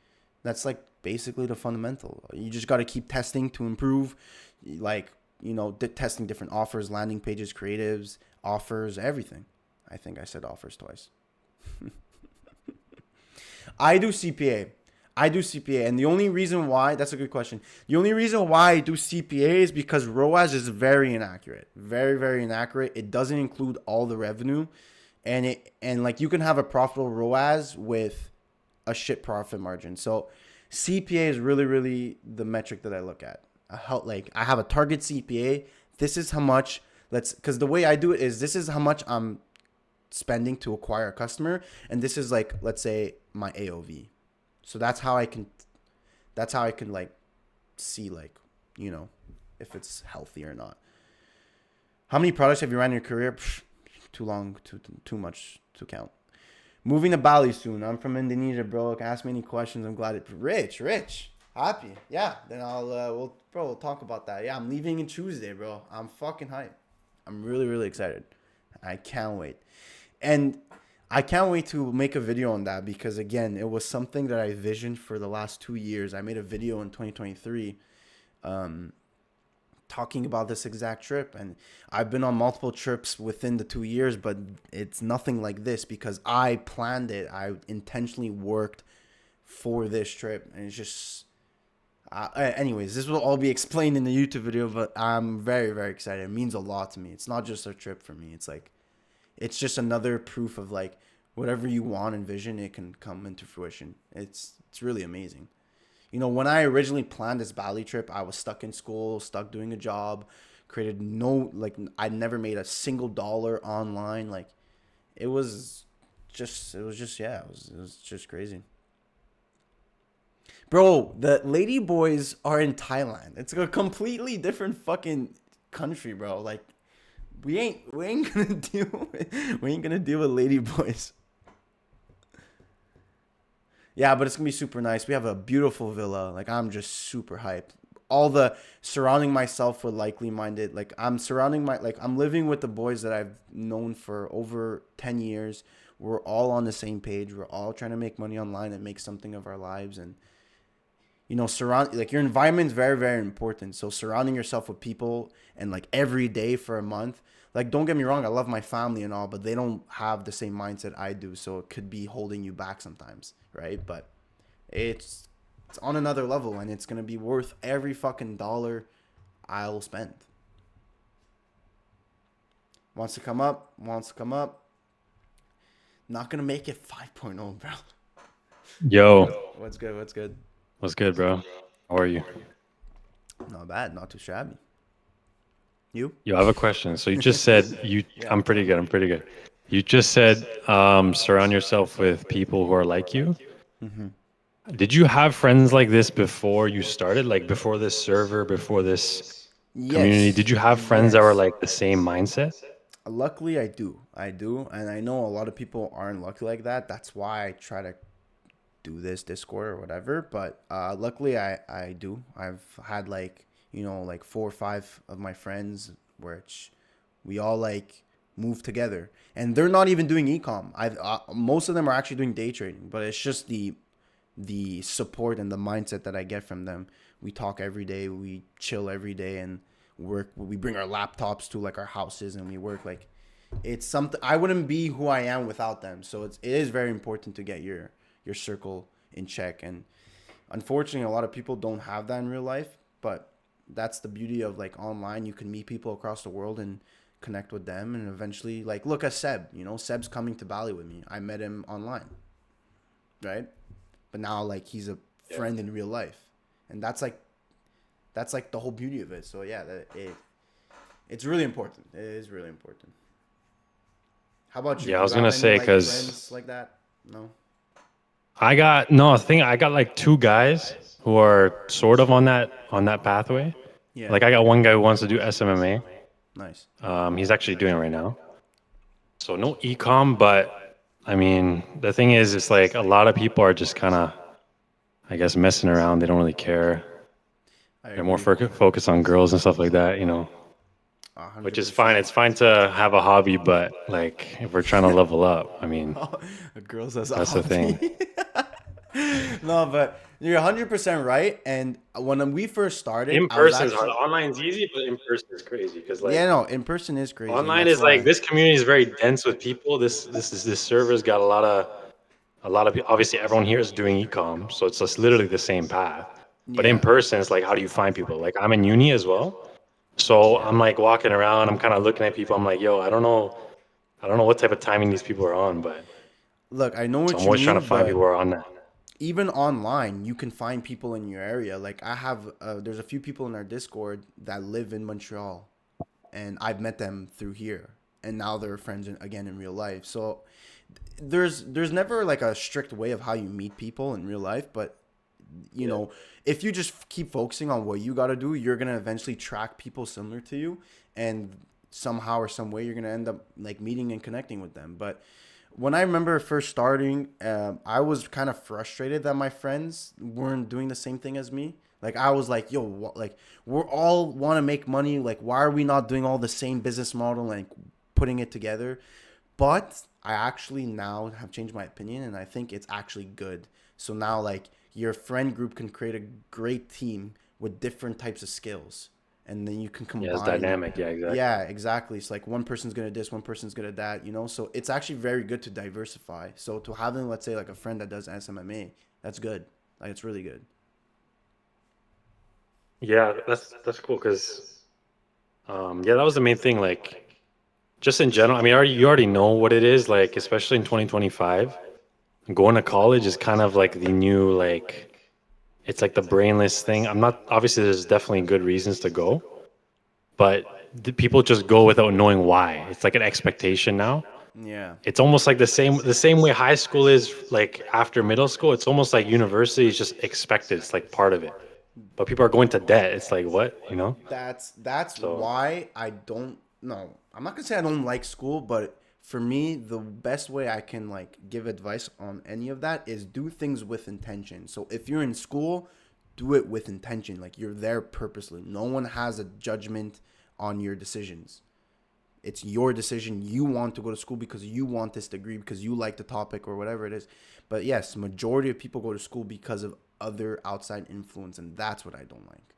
Speaker 1: that's like basically the fundamental. You just got to keep testing to improve, like, you know, testing different offers, landing pages, creatives, offers, everything. I think I said offers twice. I do CPA. And the only reason why, that's a good question. The only reason why I do CPA is because ROAS is very inaccurate. Very, very inaccurate. It doesn't include all the revenue. And like, you can have a profitable ROAS with a shit profit margin. So CPA is really, really the metric that I look at. I have a target CPA. This is how much, because the way I do it is, this is how much I'm spending to acquire a customer. And this is, like, let's say my AOV. So that's how I can like see, like, you know, if it's healthy or not. How many products have you ran in your career? Too long, too much to count. Moving to Bali soon. I'm from Indonesia, bro. Ask me any questions. I'm glad rich, happy. Yeah, then we'll talk about that. Yeah, I'm leaving on Tuesday, bro. I'm fucking hyped. I'm really, really excited. I can't wait. And I can't wait to make a video on that because, again, it was something that I visioned for the last 2 years. I made a video in 2023 talking about this exact trip. And I've been on multiple trips within the 2 years, but it's nothing like this because I planned it. I intentionally worked for this trip, and it's just anyways, this will all be explained in the YouTube video, but I'm very, very excited. It means a lot to me. It's not just a trip for me. It's like, it's just another proof of like whatever you want and vision, it can come into fruition. It's really amazing. You know, when I originally planned this Bali trip, I was stuck in school, stuck doing a job, created no, like, I never made a single dollar online. Like, it was just, yeah, it was just crazy. Bro, the lady boys are in Thailand. It's a completely different fucking country, bro. Like, we ain't gonna deal with lady boys. Yeah, but it's gonna be super nice. We have a beautiful villa. Like, I'm just super hyped. All the surrounding myself with likely minded. Like, I'm living with the boys that I've known for over 10 years. We're all on the same page. We're all trying to make money online and make something of our lives. And you know, your environment is very, very important. So surrounding yourself with people and like every day for a month, like, don't get me wrong, I love my family and all, but they don't have the same mindset I do. So it could be holding you back sometimes, right? But it's on another level, and it's gonna be worth every fucking dollar I'll spend. Wants to come up. Not gonna make it 5.0, bro.
Speaker 4: Yo,
Speaker 1: What's good?
Speaker 4: what's good, bro? How are you?
Speaker 1: Not bad, not too shabby. You?
Speaker 4: Yo, I have a question. So you just said I'm pretty good. You just said surround yourself with people who are like you.
Speaker 1: Mm-hmm.
Speaker 4: Did you have friends like this before you started? Like before this server, before this community? Did you have friends that were like the same mindset?
Speaker 1: Luckily, I do, and I know a lot of people aren't lucky like that. That's why I try to do this Discord or whatever. But luckily, I do. I've had like, you know, like 4 or 5 of my friends, which we all like move together, and they're not even doing ecom. Most of them are actually doing day trading, but it's just the support and the mindset that I get from them. We talk every day, we chill every day, and work. We bring our laptops to like our houses and we work. Like, it's something. I wouldn't be who I am without them. So it is very important to get your circle in check. And unfortunately, a lot of people don't have that in real life, but that's the beauty of like online. You can meet people across the world and connect with them, and eventually, like, look at Seb. You know, Seb's coming to Bali with me. I met him online, right? But now, like, he's a friend in real life, and that's like the whole beauty of it. So yeah, it's really important. It is really important. How about you?
Speaker 4: Yeah, I was gonna say, because
Speaker 1: friends like that. No.
Speaker 4: I got like 2 guys who are sort of on that pathway.
Speaker 1: Yeah.
Speaker 4: Like I got one guy who wants to do SMMA.
Speaker 1: Nice.
Speaker 4: He's actually doing it right now. So no ecom, but I mean, the thing is, it's like a lot of people are just kind of, I guess, messing around. They don't really care. They're more focused on girls and stuff like that, you know.
Speaker 1: 100%.
Speaker 4: Which is fine. It's fine to have a hobby, but like if we're trying to level up, I mean,
Speaker 1: girls as a
Speaker 4: that's
Speaker 1: hobby.
Speaker 4: the thing.
Speaker 1: No, but you're 100% right. And when we first started,
Speaker 4: In person is hard. Online's easy, but in person is crazy because like
Speaker 1: in person is crazy.
Speaker 4: online is like this community is very dense with people. This server's got a lot of obviously everyone here is doing ecom, so it's just literally the same path. But in person, it's like, how do you find people? Like I'm in uni as well, so I'm like walking around. I'm kind of looking at people. I'm like, yo, I don't know what type of timing these people are on, but
Speaker 1: look, I know what
Speaker 4: I'm
Speaker 1: you
Speaker 4: always
Speaker 1: mean,
Speaker 4: trying to find people who are on that.
Speaker 1: Even online, you can find people in your area. Like I have, there's a few people in our Discord that live in Montreal, and I've met them through here, and now they're friends again in real life. So there's never like a strict way of how you meet people in real life, but you know, if you just keep focusing on what you got to do, you're gonna eventually track people similar to you, and somehow or some way you're gonna end up like meeting and connecting with them. But when I remember first starting, I was kind of frustrated that my friends weren't doing the same thing as me. Like I was like, yo, like we're all want to make money. Like why are we not doing all the same business model and like, putting it together? But I actually now have changed my opinion, and I think it's actually good. So now like your friend group can create a great team with different types of skills, and then you can combine.
Speaker 4: Yeah, it's dynamic. Yeah, exactly.
Speaker 1: Yeah, exactly. It's like one person's gonna this, one person's gonna that, you know. So it's actually very good to diversify. So to having, let's say, like a friend that does SMMA, that's good. Like it's really good.
Speaker 4: Yeah, that's cool because yeah, that was the main thing. Like, just in general, I mean, you already know what it is. Like, especially in 2025, going to college is kind of like the new like. It's like the brainless thing. I'm not obviously. There's definitely good reasons to go, but people just go without knowing why. It's like an expectation now.
Speaker 1: Yeah.
Speaker 4: It's almost like the same way high school is like after middle school. It's almost like university is just expected. It's like part of it. But people are going to debt. It's like what, you know?
Speaker 1: That's
Speaker 4: So
Speaker 1: why I don't no. I'm not gonna say I don't like school, but for me, the best way I can like give advice on any of that is do things with intention. So if you're in school, do it with intention. Like you're there purposely. No one has a judgment on your decisions. It's your decision. You want to go to school because you want this degree, because you like the topic or whatever it is. But yes, majority of people go to school because of other outside influence, and that's what I don't like.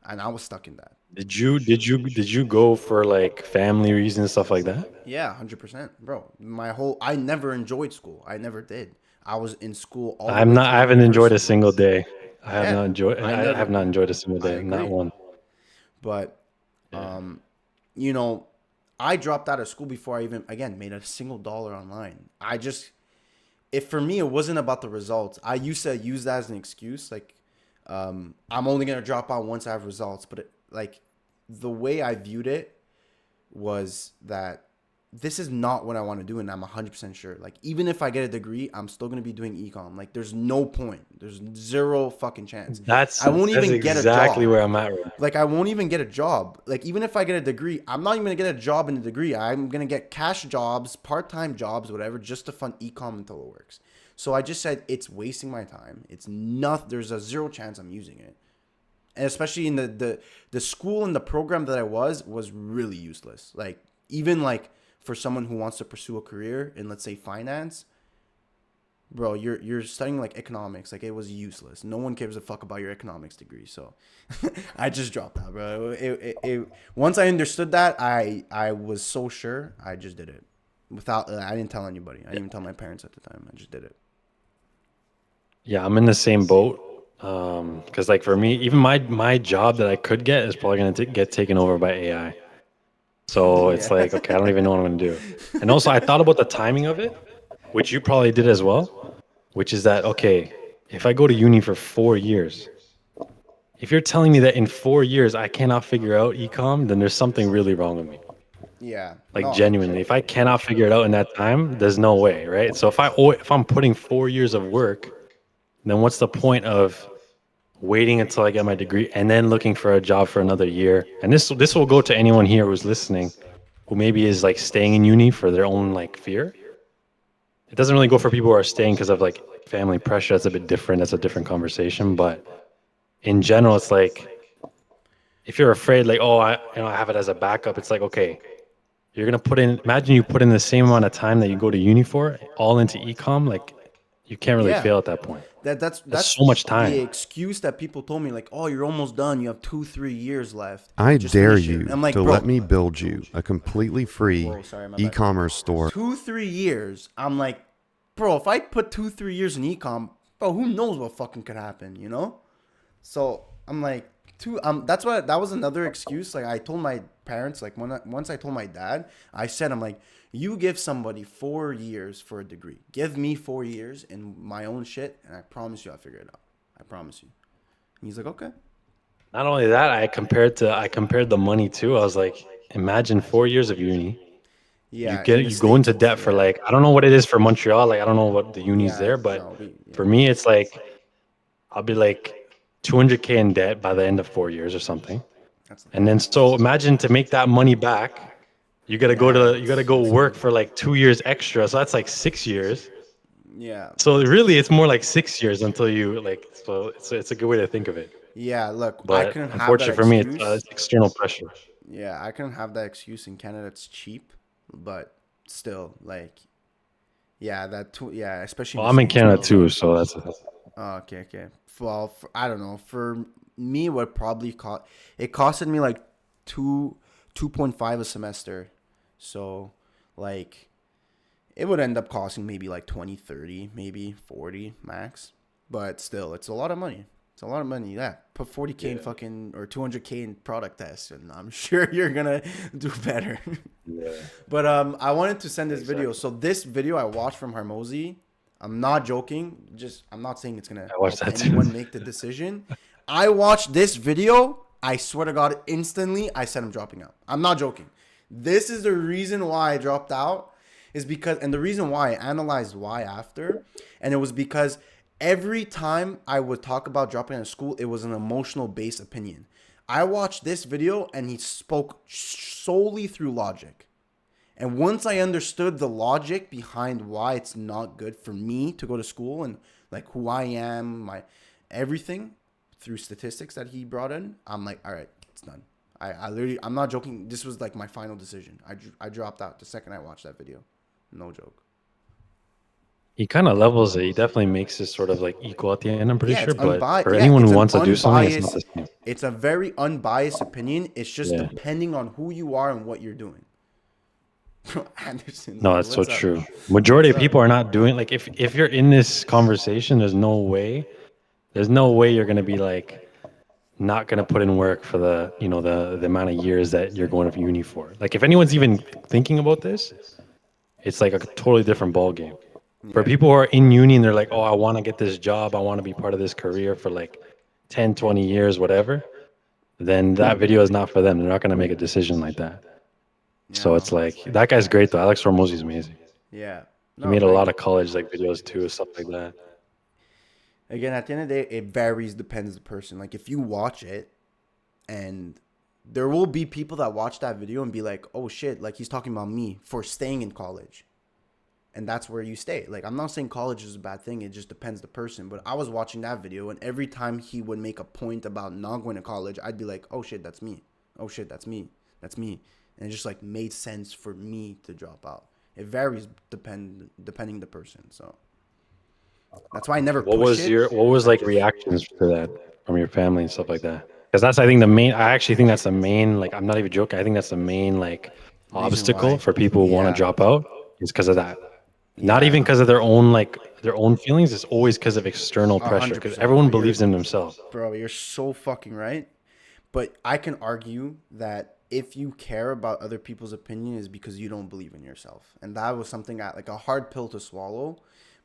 Speaker 1: And I was stuck in that.
Speaker 4: did you go for like family reasons, stuff like that?
Speaker 1: Yeah, 100%, bro. I never enjoyed school. I never did. I was in school all the
Speaker 4: I'm
Speaker 1: way
Speaker 4: not.
Speaker 1: till
Speaker 4: I haven't enjoyed a
Speaker 1: university.
Speaker 4: single day. I have not
Speaker 1: Yeah,
Speaker 4: enjoyed.
Speaker 1: I
Speaker 4: I have
Speaker 1: never.
Speaker 4: not enjoyed a single
Speaker 1: I
Speaker 4: day. Not
Speaker 1: agree.
Speaker 4: one.
Speaker 1: But,
Speaker 4: Yeah.
Speaker 1: you know, I dropped out of school before I even, again, made a single dollar online. If for me, it wasn't about the results. I used to use that as an excuse. Like, I'm only going to drop out once I have results. But, like, the way I viewed it was that this is not what I want to do, and I'm 100% sure. Like, even if I get a degree, I'm still going to be doing ecom. Like, there's no point. There's zero fucking chance.
Speaker 4: That's
Speaker 1: I won't
Speaker 4: that's
Speaker 1: even get a
Speaker 4: exactly
Speaker 1: job.
Speaker 4: where I'm at right now.
Speaker 1: Like, I won't even get a job. Like, even if I get a degree, I'm not even going to get a job in a degree. I'm going to get cash jobs, part-time jobs, whatever, just to fund ecom until it works. So I just said it's wasting my time. It's not, there's a zero chance I'm using it. And especially in the school and the program that I was really useless. Like, even like for someone who wants to pursue a career in, let's say, finance, bro, you're studying like economics. Like, it was useless. No one cares a fuck about your economics degree. So I just dropped out, bro. Once I understood that, I was so sure. I just did it without. I didn't tell anybody. I didn't even tell my parents at the time. I just did it.
Speaker 4: Yeah, I'm in the same boat. Because like for me, even my job that I could get is probably gonna get taken over by AI. So it's
Speaker 1: Yeah.
Speaker 4: like, okay, I don't even know what I'm gonna do. And also, I thought about the timing of it, which you probably did as well. Which is that okay? If I go to uni for 4 years, if you're telling me that in 4 years I cannot figure out ecom, then there's something really wrong with me.
Speaker 1: Yeah.
Speaker 4: Like
Speaker 1: No.
Speaker 4: genuinely, if I cannot figure it out in that time, there's no way, right? So if I'm putting 4 years of work, then what's the point of waiting until I get my degree and then looking for a job for another year? And this will go to anyone here who's listening, who maybe is like staying in uni for their own like fear. It doesn't really go for people who are staying because of like family pressure. That's a bit different. That's a different conversation. But in general, it's like if you're afraid, like, oh, I have it as a backup. It's like, okay, you're gonna put in. Imagine you put in the same amount of time that you go to uni for, all into ecom. Like, you can't really
Speaker 1: Yeah.
Speaker 4: fail at that point.
Speaker 1: That's
Speaker 4: That's
Speaker 1: that's
Speaker 4: so much
Speaker 1: the
Speaker 4: time.
Speaker 1: excuse that people told me, like, oh, you're almost done. You have 2-3 years left.
Speaker 5: I
Speaker 1: Just
Speaker 5: dare
Speaker 1: finish it.
Speaker 5: you
Speaker 1: And I'm like,
Speaker 5: to
Speaker 1: bro,
Speaker 5: let me build you a completely free
Speaker 1: whoa, sorry, my bad.
Speaker 5: e-commerce store.
Speaker 1: 2-3 years. I'm like, bro, if I put 2-3 years in ecom, bro, who knows what fucking could happen, you know? So I'm like, that was another excuse. Like, I told my parents, like, once I told my dad, I said, I'm like, you give somebody 4 years for a degree. Give me 4 years in my own shit, and I promise you I'll figure it out. I promise you. And he's like, okay.
Speaker 4: Not only that, I compared the money too. I was like, imagine 4 years of uni. You
Speaker 1: Yeah, in
Speaker 4: get
Speaker 1: the
Speaker 4: you go into
Speaker 1: States,
Speaker 4: debt for
Speaker 1: yeah.
Speaker 4: like I don't know what it is for Montreal. Like I don't know what the uni's
Speaker 1: Yeah,
Speaker 4: there, but
Speaker 1: no,
Speaker 4: for
Speaker 1: yeah.
Speaker 4: me, it's like I'll be like 200K in debt by the end of 4 years or something.
Speaker 1: That's
Speaker 4: And then so imagine to make that money back,
Speaker 1: yeah,
Speaker 4: you gotta go work for like 2 years extra. So that's like 6 years.
Speaker 1: yeah.
Speaker 4: So really, it's more like 6 years until you like. So it's a good way to think of it.
Speaker 1: Yeah, look, I
Speaker 4: But
Speaker 1: couldn't have that
Speaker 4: unfortunately for me,
Speaker 1: excuse.
Speaker 4: it's external pressure.
Speaker 1: Yeah, I couldn't have that excuse in Canada. It's cheap, but still, like, yeah, especially in
Speaker 4: Well,
Speaker 1: the
Speaker 4: I'm in
Speaker 1: States,
Speaker 4: Canada
Speaker 1: bro.
Speaker 4: too, so that's
Speaker 1: Oh, okay. Well, I don't know. For me would probably cost. It costed me like 2.5 a semester, so like it would end up costing maybe like 20, 30, maybe 40 max. But still, it's a lot of money. It's a lot of money. Yeah, put 40K in fucking or 200K in product tests, and I'm sure you're gonna do better.
Speaker 4: Yeah.
Speaker 1: But I wanted to send this video. So this video I watched from Harmozy, I'm not joking. I'm not saying it's gonna
Speaker 4: watched
Speaker 1: help
Speaker 4: that too.
Speaker 1: anyone make the decision. I watched this video. I swear to God, instantly I said I'm dropping out. I'm not joking. This is the reason why I dropped out. Is because, and the reason why I analyzed why after, and it was because every time I would talk about dropping out of school, it was an emotional based opinion. I watched this video and he spoke solely through logic. And once I understood the logic behind why it's not good for me to go to school and like who I am, my everything through statistics that he brought in, I'm like, all right, it's done. I literally, I'm not joking. This was like my final decision. I dropped out the second I watched that video. No joke.
Speaker 4: He kind of levels it. He definitely makes it sort of like equal at the end, I'm pretty
Speaker 1: Yeah,
Speaker 4: sure.
Speaker 1: it's
Speaker 4: But
Speaker 1: unbiased.
Speaker 4: for
Speaker 1: Yeah,
Speaker 4: anyone
Speaker 1: it's
Speaker 4: who
Speaker 1: an
Speaker 4: wants to do something, it's not
Speaker 1: unbiased.
Speaker 4: the same.
Speaker 1: It's a very unbiased opinion. It's just
Speaker 4: Yeah.
Speaker 1: depending on who you are and what you're doing. Anderson.
Speaker 4: No, that's so
Speaker 1: what's up?
Speaker 4: true. Majority of
Speaker 1: What's up?
Speaker 4: people are not doing like if you're in this conversation, there's no way you're gonna be like not gonna put in work for the the amount of years that you're going to uni for. Like if anyone's even thinking about this, it's like a totally different ball game. For
Speaker 1: Yeah.
Speaker 4: people who are in uni and they're like, oh, I want to get this job, I want to be part of this career for like 10, 20 years, whatever, then that video is not for them. They're not going to make a decision like that. So
Speaker 1: Yeah.
Speaker 4: it's like, that guy's great though. Alex Hormozy is amazing.
Speaker 1: Yeah.
Speaker 4: He made a lot of college like videos too, stuff like that.
Speaker 1: Again, at the end of the day, it varies, depends the person. Like if you watch it, and there will be people that watch that video and be like, oh shit, like he's talking about me for staying in college. And that's where you stay. Like, I'm not saying college is a bad thing. It just depends the person. But I was watching that video, and every time he would make a point about not going to college, I'd be like, oh, shit, that's me. Oh, shit, that's me. That's me. And it just, like, made sense for me to drop out. It varies depending the person. So that's why I never push it.
Speaker 4: What was like reactions to that from your family and stuff like that? Because that's, I think, I actually think that's the main, like, I'm not even joking. I think that's the main, like, obstacle
Speaker 1: why.
Speaker 4: for people who want to
Speaker 1: Yeah.
Speaker 4: drop out is because of that. Not even because of their own feelings. It's always because of external pressure. Because
Speaker 1: 100%,
Speaker 4: everyone
Speaker 1: bro.
Speaker 4: believes in themselves.
Speaker 1: Bro, you're so fucking right. But I can argue that if you care about other people's opinion is because you don't believe in yourself. And that was something like a hard pill to swallow.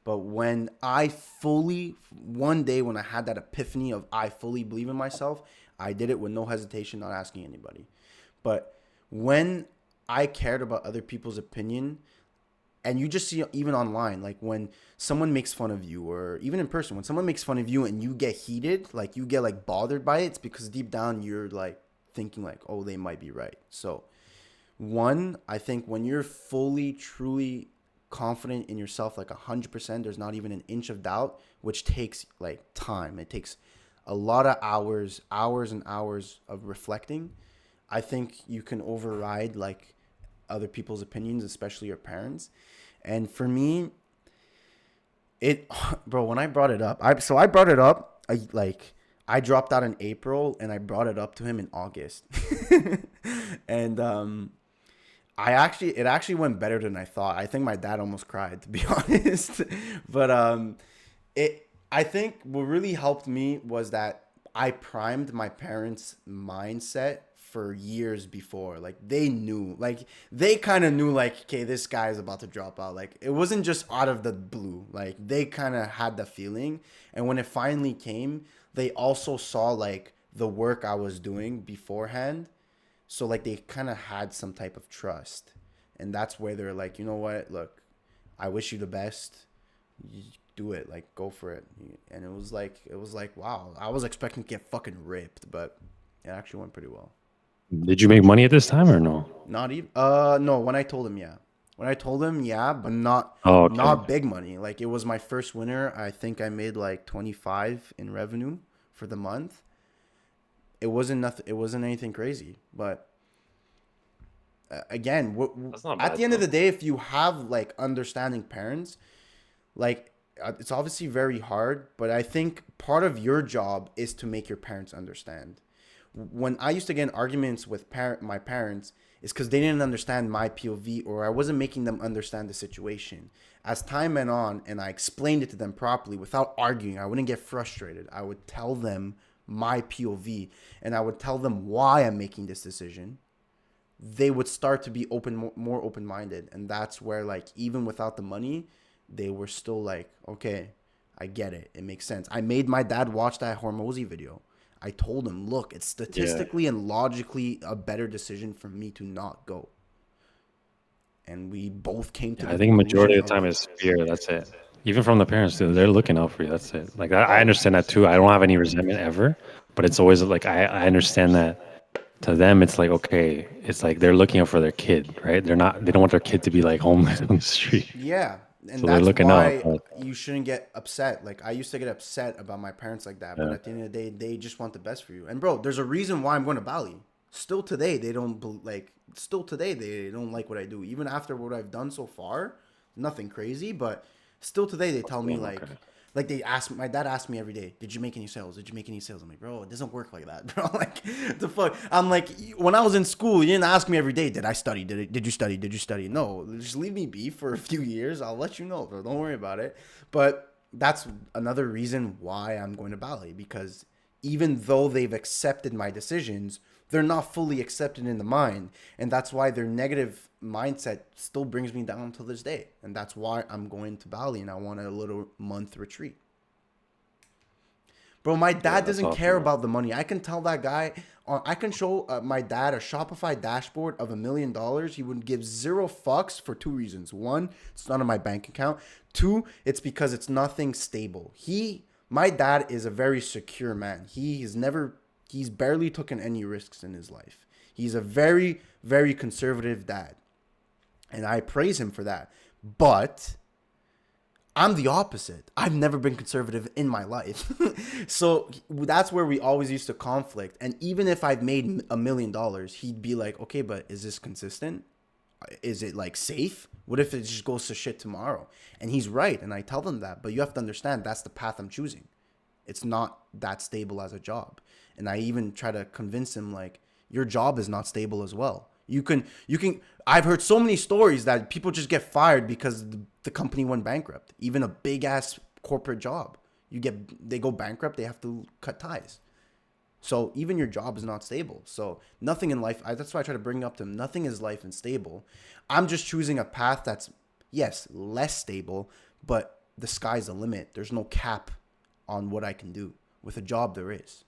Speaker 1: But when one day when I had that epiphany of I fully believe in myself, I did it with no hesitation, not asking anybody. But when I cared about other people's opinion, and you just see even online, like when someone makes fun of you, or even in person, when someone makes fun of you and you get heated, like you get like bothered by it, it's because deep down you're like thinking like, oh, they might be right. So I think when you're fully, truly confident in yourself, like 100%, there's not even an inch of doubt, which takes like time. It takes a lot of hours and hours of reflecting. I think you can override like other people's opinions, especially your parents. And for me, when I brought it up, I brought it up, I dropped out in April and I brought it up to him in August. And it actually went better than I thought. I think my dad almost cried, to be honest. But I think what really helped me was that I primed my parents' mindset for years before. Like they knew, like they kind of knew, like, okay, this guy is about to drop out. Like it wasn't just out of the blue. Like they kind of had the feeling. And when it finally came, they also saw like the work I was doing beforehand. So like they kind of had some type of trust. And that's where they're like, you know what, look, I wish you the best. You do it, like go for it. And it was like wow, I was expecting to get fucking ripped, but it actually went pretty well.
Speaker 4: Did you make money at this time or no?
Speaker 1: Not even no, when I told him, yeah. But not
Speaker 4: Okay.
Speaker 1: not big money. Like it was my first winter. I think I made like 25 in revenue for the month. It wasn't nothing. It wasn't anything crazy, but again,
Speaker 4: That's not
Speaker 1: at
Speaker 4: bad,
Speaker 1: the end of
Speaker 4: though.
Speaker 1: the day, if you have like understanding parents, like it's obviously very hard, but I think part of your job is to make your parents understand. When I used to get in arguments with my parents, is because they didn't understand my POV, or I wasn't making them understand the situation. As time went on and I explained it to them properly without arguing, I wouldn't get frustrated. I would tell them my POV and I would tell them why I'm making this decision. They would start to be more open-minded, and that's where, like, even without the money, they were still like, okay, I get it, it makes sense. I made my dad watch that Hormozy video. I told him, look, it's statistically and logically a better decision for me to not go. And we both came to
Speaker 4: I think majority of the time is fear. That's it. Even from the parents, too, they're looking out for you. That's it. Like I understand that too. I don't have any resentment ever, but it's always like I understand that to them it's like, okay, it's like they're looking out for their kid, right? They don't want their kid to be like homeless on the street.
Speaker 1: Yeah. And
Speaker 4: so
Speaker 1: that's why
Speaker 4: out,
Speaker 1: you shouldn't get upset. Like, I used to get upset about my parents like that, but at the end of the day, they just want the best for you. And bro, there's a reason why I'm going to Bali. Still today, they don't like what I do. Even after what I've done so far, nothing crazy, but still today they tell me like they ask, my dad asked me every day, did you make any sales? Did you make any sales? I'm like, bro, it doesn't work like that, bro. Like, the fuck? I'm like, when I was in school, you didn't ask me every day, did I study? Did you study? Did you study? No, just leave me be for a few years. I'll let you know, bro. Don't worry about it. But that's another reason why I'm going to Bali, because even though they've accepted my decisions, they're not fully accepted in the mind. And that's why their negative mindset still brings me down to this day. And that's why I'm going to Bali and I want a little month retreat. Bro, my dad doesn't care about the money. I can tell that guy, I can show my dad a Shopify dashboard of $1 million. He would give zero fucks for two reasons. One, it's not in my bank account. Two, it's because it's nothing stable. My dad is a very secure man. He's barely taken any risks in his life. He's a very, very conservative dad. And I praise him for that. But I'm the opposite. I've never been conservative in my life. So that's where we always used to conflict. And even if I've made $1 million, he'd be like, okay, but is this consistent? Is it like safe? What if it just goes to shit tomorrow? And he's right. And I tell them that. But you have to understand that's the path I'm choosing. It's not that stable as a job. And I even try to convince him, like, your job is not stable as well. I've heard so many stories that people just get fired because the company went bankrupt. Even a big ass corporate job, they go bankrupt, they have to cut ties. So even your job is not stable. So nothing in life, that's why I try to bring up to him, nothing is life and stable. I'm just choosing a path that's, yes, less stable, but the sky's the limit. There's no cap on what I can do. With a job, there is.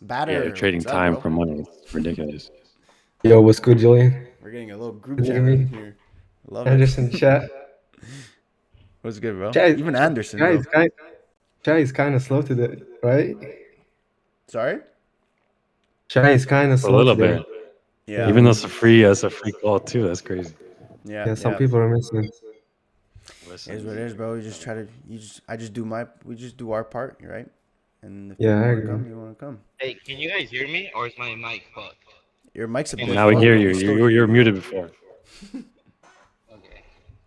Speaker 4: You're trading time for money. It's ridiculous.
Speaker 6: Yo, what's good, Julian?
Speaker 1: We're getting a little group chat in here. Love
Speaker 6: Anderson
Speaker 1: it.
Speaker 6: chat.
Speaker 1: What's good, bro?
Speaker 6: Chat,
Speaker 1: even Anderson,
Speaker 6: bro.
Speaker 1: Chat
Speaker 6: is kind of slow today, right?
Speaker 1: Sorry?
Speaker 6: Chat is kind of slow
Speaker 4: a little
Speaker 6: today.
Speaker 4: bit. Yeah. Even though it's a free call too. That's crazy.
Speaker 1: Yeah.
Speaker 6: Some people are missing.
Speaker 1: It is what it is, bro. We just do our part, right? And if
Speaker 6: I agree.
Speaker 1: You want to come.
Speaker 7: Hey, can you guys hear me, or is my mic fucked?
Speaker 1: Your mic's a bit.
Speaker 4: Now we hear you. You're muted before.
Speaker 7: Okay.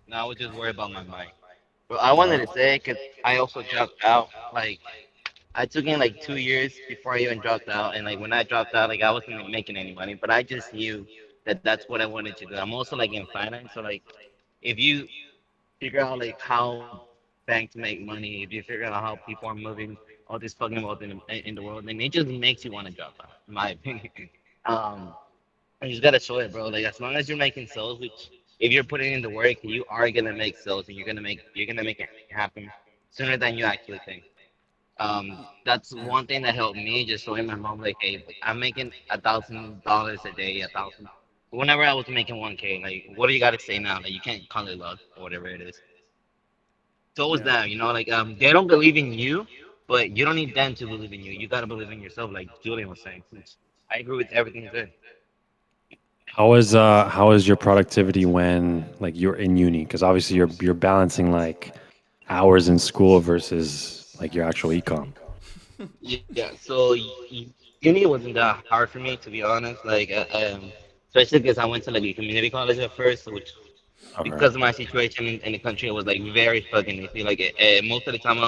Speaker 7: Now I was just worried about my mic. Well, I wanted to say, because I also dropped out. Like, I took in like 2 years before I even dropped out. And like when I dropped out, like I wasn't making any money, but I just knew that that's what I wanted to do. I'm also like in finance. So like, if you figure out like how banks make money, if you figure out how people are moving all this fucking wealth in the world, then it just makes you want to drop out, in my opinion. You just gotta show it, bro. Like as long as you're making sales, which if you're putting in the work, you are gonna make sales, and you're gonna make it happen sooner than you actually think. That's one thing that helped me, just showing my mom like, hey, I'm making $1,000 a day, 1,000. Whenever I was making 1K, like, what do you gotta say now? Like, you can't call it luck or whatever it is. So was that, like, they don't believe in you, but you don't need them to believe in you. You gotta believe in yourself, like Julian was saying. I agree with everything he said.
Speaker 4: How is your productivity when like you're in uni? Because obviously you're balancing like hours in school versus like your actual ecom.
Speaker 7: Yeah. So uni wasn't that hard for me, to be honest. Like, especially because I went to like a community college at first, which because of my situation in the country, it was like very fucking easy. Like most of the time,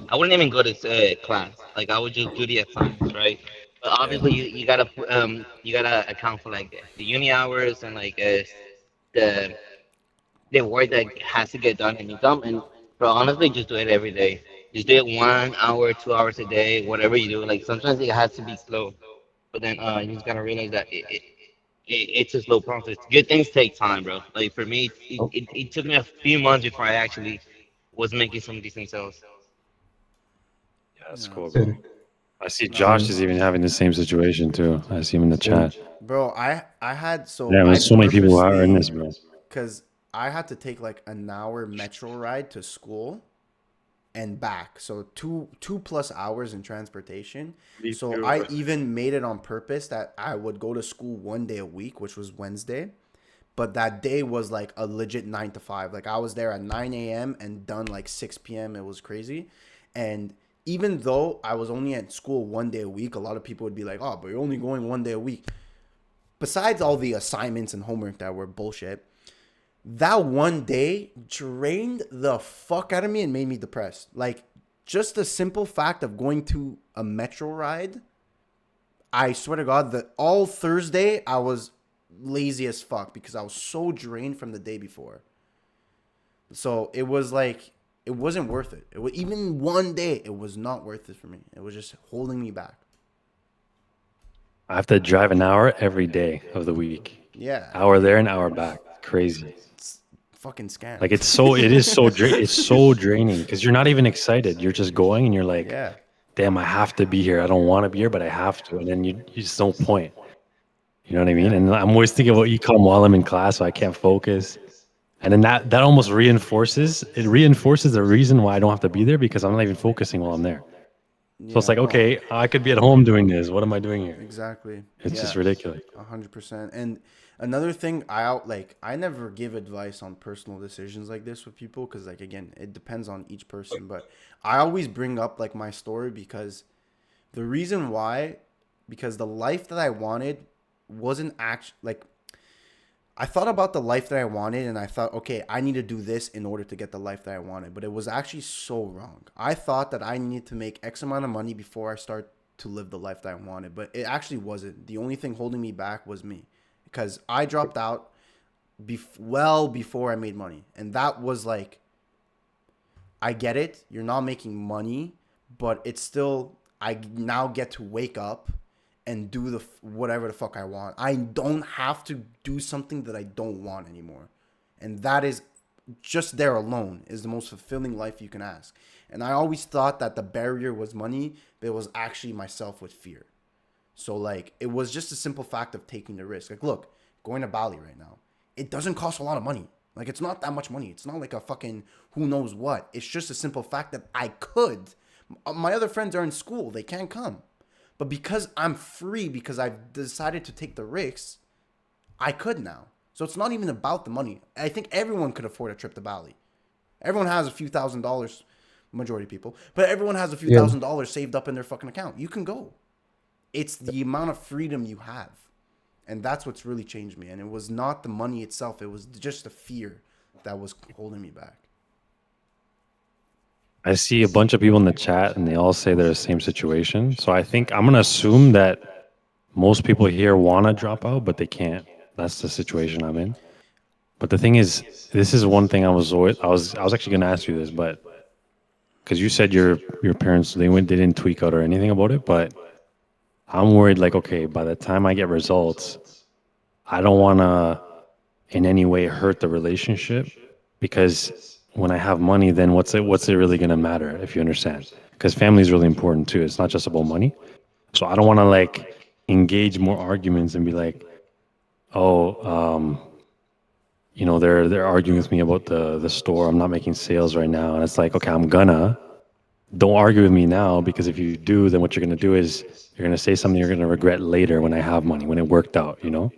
Speaker 7: I wouldn't even go to class. Like I would just do the assignments, right? But obviously, you gotta account for like the uni hours and like the the work that has to get done in Ecom. And bro, honestly, just do it every day. Just do it 1 hour, 2 hours a day, whatever you do. Like sometimes it has to be slow, but then you just gotta realize that it's a slow process. Good things take time, bro. Like for me, it took me a few months before I actually was making some decent sales.
Speaker 4: Yeah, that's cool,
Speaker 1: Yeah.
Speaker 4: bro. I see Josh is even having the same situation too. I see him in the chat.
Speaker 1: Bro, I had
Speaker 4: Yeah,
Speaker 1: I
Speaker 4: there's so many people who are in this,
Speaker 1: purposely,
Speaker 4: bro.
Speaker 1: because I had to take like an hour metro ride to school and back, so two plus hours in transportation.
Speaker 4: Me
Speaker 1: So
Speaker 4: too,
Speaker 1: I
Speaker 4: bro.
Speaker 1: even made it on purpose that I would go to school 1 day a week, which was Wednesday, but that day was like a legit 9 to 5. Like I was there at 9 a.m. and done like 6 p.m. It was crazy. And even though I was only at school 1 day a week, a lot of people would be like, oh, but you're only going 1 day a week. Besides all the assignments and homework that were bullshit, that 1 day drained the fuck out of me and made me depressed. Like just the simple fact of going to a metro ride, I swear to God that all Thursday I was lazy as fuck because I was so drained from the day before. So it was like it wasn't worth it. It was, even 1 day, it was not worth it for me. It was just holding me back.
Speaker 4: I have to drive an hour every day of the week.
Speaker 1: Yeah,
Speaker 4: Hour there and hour back. Crazy.
Speaker 1: it's fucking scam.
Speaker 4: Like it's so draining because you're not even excited. You're just going and you're like,
Speaker 1: Yeah,
Speaker 4: damn, I have to be here. I don't want to be here, but I have to. And then you just no point. You know what I mean?
Speaker 1: yeah,
Speaker 4: And I'm always thinking about econ while I'm in class, so I can't focus. And then that almost reinforces the reason why I don't have to be there because I'm not even focusing while I'm there. So it's
Speaker 1: yeah.
Speaker 4: like,
Speaker 1: No,
Speaker 4: okay, I could be at home doing this. What am I doing here?
Speaker 1: exactly.
Speaker 4: It's just
Speaker 1: Yeah,
Speaker 4: ridiculous.
Speaker 1: 100%. And another thing, I never give advice on personal decisions like this with people because, like, again, it depends on each person. But I always bring up like my story because the reason why, because the life that I wanted wasn't actually like I thought about the life that I wanted and I thought, okay, I need to do this in order to get the life that I wanted. But it was actually so wrong. I thought that I needed to make X amount of money before I start to live the life that I wanted. But it actually wasn't. The only thing holding me back was me because I dropped out well before I made money. And that was like, I get it. You're not making money, but it's still, I now get to wake up and do the whatever the fuck I want. I don't have to do something that I don't want anymore. And that is just there alone is the most fulfilling life you can ask. And I always thought that the barrier was money, but it was actually myself with fear. So like it was just a simple fact of taking the risk. Like look, going to Bali right now, it doesn't cost a lot of money. Like it's not that much money. It's not like a fucking who knows what. It's just a simple fact that I could. My other friends are in school. They can't come. But because I'm free, because I've decided to take the risks, I could now. So it's not even about the money. I think everyone could afford a trip to Bali. Everyone has a few $1,000s, majority of people, but everyone has a few $1,000s saved up in their fucking account. You can go. It's the amount of freedom you have. And that's what's really changed me. And it was not the money itself. It was just the fear that was holding me back.
Speaker 4: I see a bunch of people in the chat and they all say they're the same situation. So I think I'm gonna assume that most people here want to drop out, but they can't. That's the situation I'm in. But the thing is, this is one thing I was actually gonna ask you this, but because you said your parents they didn't tweak out or anything about it, but I'm worried like, okay, by the time I get results, I don't want to in any way hurt the relationship because when I have money, then what's it really going to matter if you understand? Because family is really important too. It's not just about money. So I don't want to like engage more arguments and be like, oh, they're arguing with me about the store. I'm not making sales right now, and it's like, okay, don't argue with me now because if you do, then what you're going to do is you're going to say something you're going to regret later when I have money, when it worked out, you know?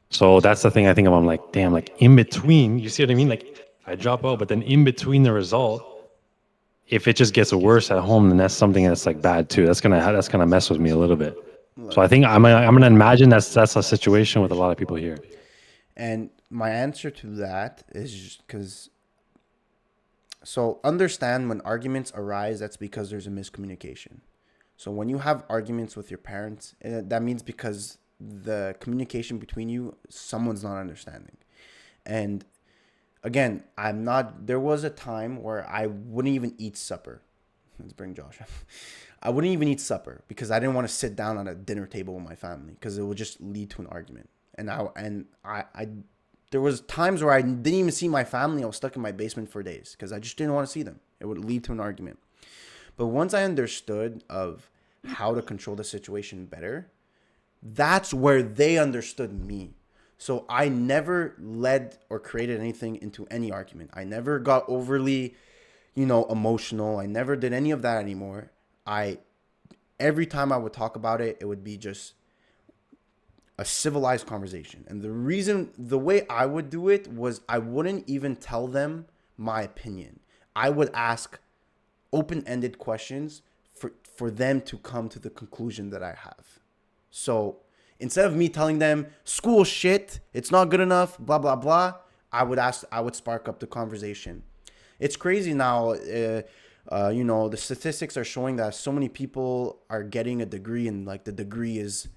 Speaker 4: So that's the thing I think of. I'm like, damn, like in between, you see what I mean? Like I drop out, but then in between the result, if it just gets worse at home, then that's something that's like bad too. That's gonna mess with me a little bit. So I think I'm gonna imagine that's a situation with a lot of people here.
Speaker 1: And my answer to that is because, so understand when arguments arise, that's because there's a miscommunication. So when you have arguments with your parents, that means because the communication between you, someone's not understanding. And again, there was a time where I wouldn't even eat supper. Let's bring Josh up. I wouldn't even eat supper because I didn't want to sit down at a dinner table with my family because it would just lead to an argument. And I there was times where I didn't even see my family. I was stuck in my basement for days because I just didn't want to see them. It would lead to an argument. But once I understood of how to control the situation better, that's where they understood me. So I never led or created anything into any argument. I never got overly, emotional. I never did any of that anymore. Every time I would talk about it, it would be just a civilized conversation. And the way I would do it was I wouldn't even tell them my opinion. I would ask open-ended questions for them to come to the conclusion that I have. So instead of me telling them school shit, it's not good enough, blah, blah, blah, I would spark up the conversation. It's crazy now. The statistics are showing that so many people are getting a degree and like the degree is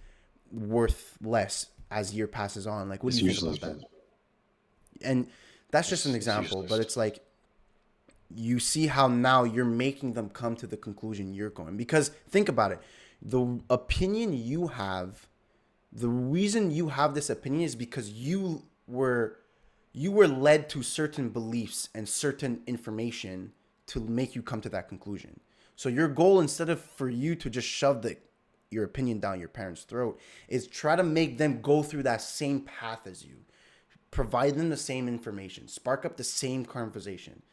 Speaker 1: worth less as year passes on. Like, what do you think about that? And that's just an example, but it's like, you see how now you're making them come to the conclusion you're going. Because think about it. The opinion you have, the reason you have this opinion is because you were led to certain beliefs and certain information to make you come to that conclusion. So your goal, instead of for you to just shove your opinion down your parents' throat, is try to make them go through that same path as you. Provide them the same information. Spark up the same conversation.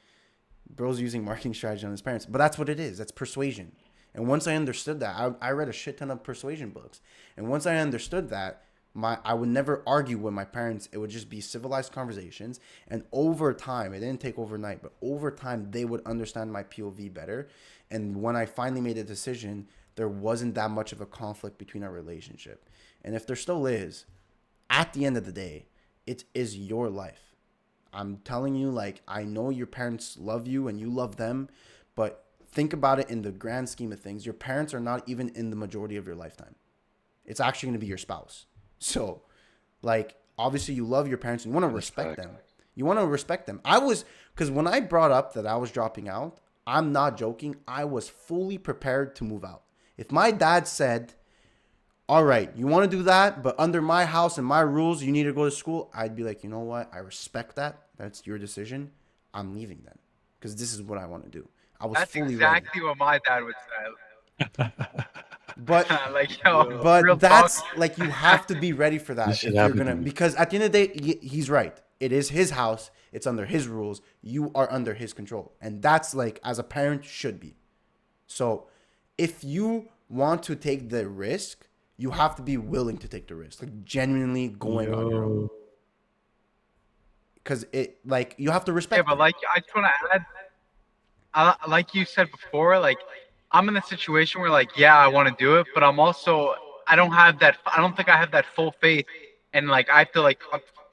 Speaker 1: Bro's using marketing strategy on his parents. But that's what it is. That's persuasion. And once I understood that, I read a shit ton of persuasion books. And once I understood that, I would never argue with my parents. It would just be civilized conversations. And over time, it didn't take overnight, but over time, they would understand my POV better. And when I finally made a decision, there wasn't that much of a conflict between our relationship. And if there still is, at the end of the day, it is your life. I'm telling you, like, I know your parents love you and you love them, but think about it in the grand scheme of things. Your parents are not even in the majority of your lifetime. It's actually going to be your spouse. So, like, obviously you love your parents and you want to respect them. You want to respect them. Because when I brought up that I was dropping out, I'm not joking, I was fully prepared to move out. If my dad said, all right, you want to do that, but under my house and my rules, you need to go to school, I'd be like, you know what? I respect that. That's your decision. I'm leaving then because this is what I want to do.
Speaker 8: That's exactly what my dad would say.
Speaker 1: But
Speaker 8: real
Speaker 1: that's
Speaker 8: talk.
Speaker 1: like, you have to be ready for that if you're gonna, because at the end of the day, he's right. It is his house. It's under his rules. You are under his control, and that's like, as a parent should be. So if you want to take the risk, you have to be willing to take the risk, like genuinely going on your own. Because you have to respect.
Speaker 8: Yeah, but like, I just want to add, like you said before, like, I'm in a situation where, like, yeah, I want to do it, but I don't think I have that full faith, and like, I have to like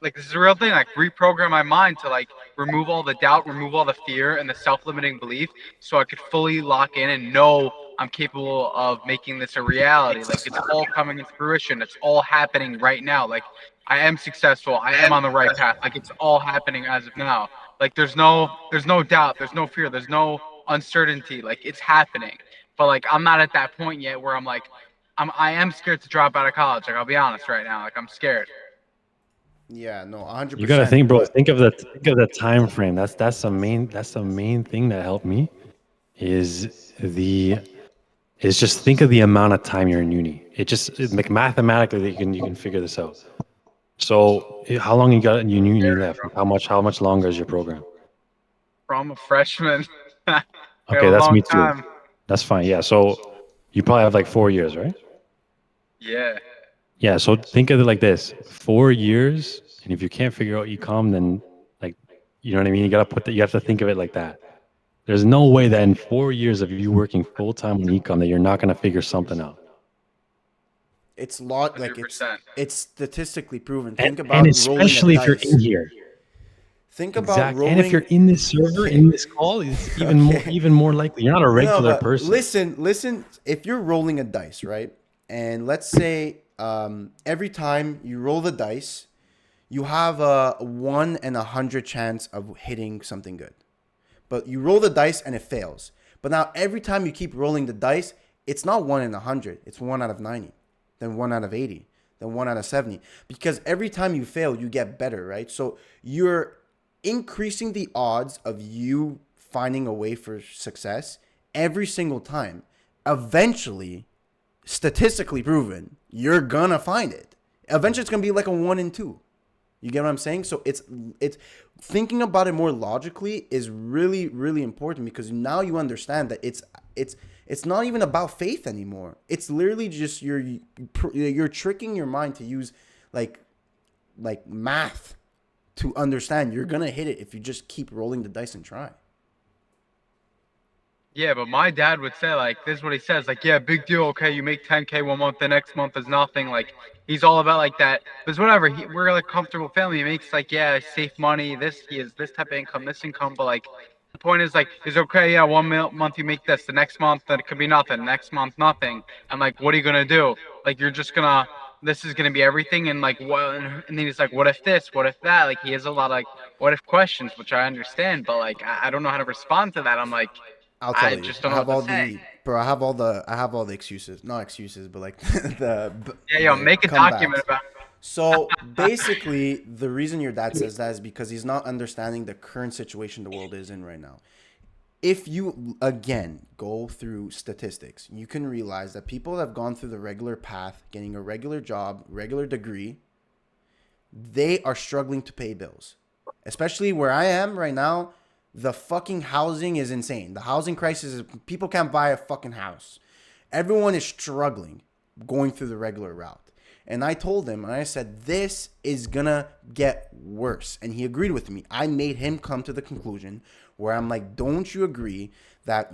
Speaker 8: this is a real thing, like, reprogram my mind to like remove all the doubt, remove all the fear and the self-limiting belief, so I could fully lock in and know I'm capable of making this a reality. Like, it's all coming into fruition. It's all happening right now. Like, I am successful. I am on the right path. Like, it's all happening as of now. Like, there's no doubt. There's no fear. There's no uncertainty. Like, it's happening. But like, I'm not at that point yet where I am scared to drop out of college. Like, I'll be honest right now. Like, I'm scared.
Speaker 1: Yeah, no, 100%.
Speaker 4: You gotta think, bro. Think of the time frame. That's the main thing that helped me. Is just think of the amount of time you're in uni. Like, mathematically, you can figure this out. So how long you got in uni left? How much longer is your program?
Speaker 8: I'm a freshman.
Speaker 4: Okay, that's me too. That's fine. Yeah, so you probably have like 4 years, right?
Speaker 8: Yeah.
Speaker 4: Yeah, so think of it like this: 4 years, and if you can't figure out ecom, then, like, you know what I mean. You have to think of it like that. There's no way that in 4 years of you working full time on ecom that you're not gonna figure something out.
Speaker 1: it's like it's
Speaker 8: 100%.
Speaker 1: statistically proven.
Speaker 4: And,
Speaker 1: Think about rolling a
Speaker 4: especially if you're
Speaker 1: dice.
Speaker 4: in here.
Speaker 1: Think about
Speaker 4: Exactly.
Speaker 1: rolling.
Speaker 4: And if you're in this server, in this call, it's even more likely. You're not a
Speaker 1: No,
Speaker 4: regular
Speaker 1: but
Speaker 4: person.
Speaker 1: listen. If you're rolling a dice, right, and let's say every time you roll the dice, you have a 1 in 100 chance of hitting something good. But you roll the dice and it fails. But now every time you keep rolling the dice, it's not 1 in 100. It's 1 out of 90, then 1 out of 80, then 1 out of 70. Because every time you fail, you get better, right? So you're increasing the odds of you finding a way for success every single time. Eventually, statistically proven, you're gonna find it. Eventually, it's gonna be like a 1 in 2. You get what I'm saying? So it's thinking about it more logically is really, really important, because now you understand that it's not even about faith anymore. It's literally just you're tricking your mind to use like math to understand you're gonna hit it if you just keep rolling the dice and try.
Speaker 8: Yeah, but my dad would say, like, this is what he says, like, yeah, big deal, okay, you make 10K one month, the next month is nothing. Like, he's all about like that. But it's whatever. We're like a comfortable family. He makes like, yeah, safe money. He has this type of income, this income. But like, the point is like, it's okay. Yeah, month you make this, the next month then it could be nothing. Next month nothing. I'm like, what are you gonna do? Like, you're just gonna. This is gonna be everything, and like, what? And then he's like, what if this? What if that? Like, he has a lot of like, what if questions, which I understand, but like, I don't know how to respond to that. I'm like.
Speaker 1: I'll tell
Speaker 8: I
Speaker 1: you.
Speaker 8: just don't
Speaker 1: I
Speaker 8: know
Speaker 1: have
Speaker 8: what
Speaker 1: all
Speaker 8: to say.
Speaker 1: I have all the excuses. Not excuses, but like
Speaker 8: Yeah, make a document about it.
Speaker 1: So basically, the reason your dad says that is because he's not understanding the current situation the world is in right now. If you, again, go through statistics, you can realize that people that have gone through the regular path, getting a regular job, regular degree, they are struggling to pay bills. Especially where I am right now, the fucking housing is insane. The housing crisis is, people can't buy a fucking house. Everyone is struggling going through the regular route. And I told him, and I said, this is gonna get worse. And he agreed with me. I made him come to the conclusion where I'm like, don't you agree that,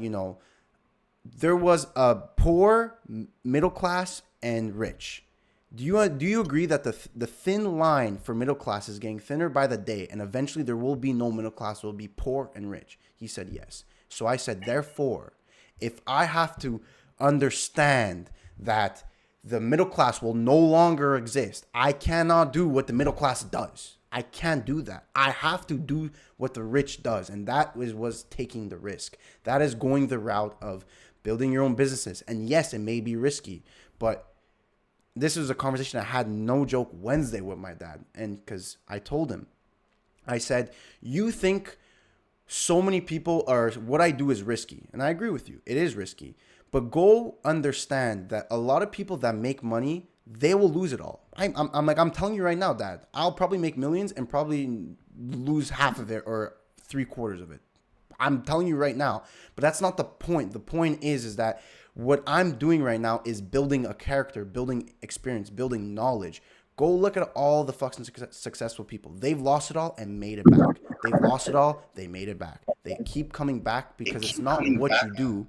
Speaker 1: there was a poor, middle class, and rich? Do you agree that the thin line for middle class is getting thinner by the day, and eventually there will be no middle class, it will be poor and rich? He said yes. So I said, therefore, if I have to understand that the middle class will no longer exist, I cannot do what the middle class does. I can't do that. I have to do what the rich does, and that was taking the risk. That is going the route of building your own businesses. And yes, it may be risky, but this was a conversation I had, no joke, Wednesday with my dad. And because I told him, I said, you think so many people what I do is risky. And I agree with you. It is risky. But go understand that a lot of people that make money, they will lose it all. I'm telling you right now, Dad, I'll probably make millions and probably lose half of it or 3/4 of it. I'm telling you right now. But that's not the point. The point is that what I'm doing right now is building a character, building experience, building knowledge. Go look at all the fucking successful people. They've lost it all and made it back. They've lost it all, they made it back. They keep coming back because it's not what you do,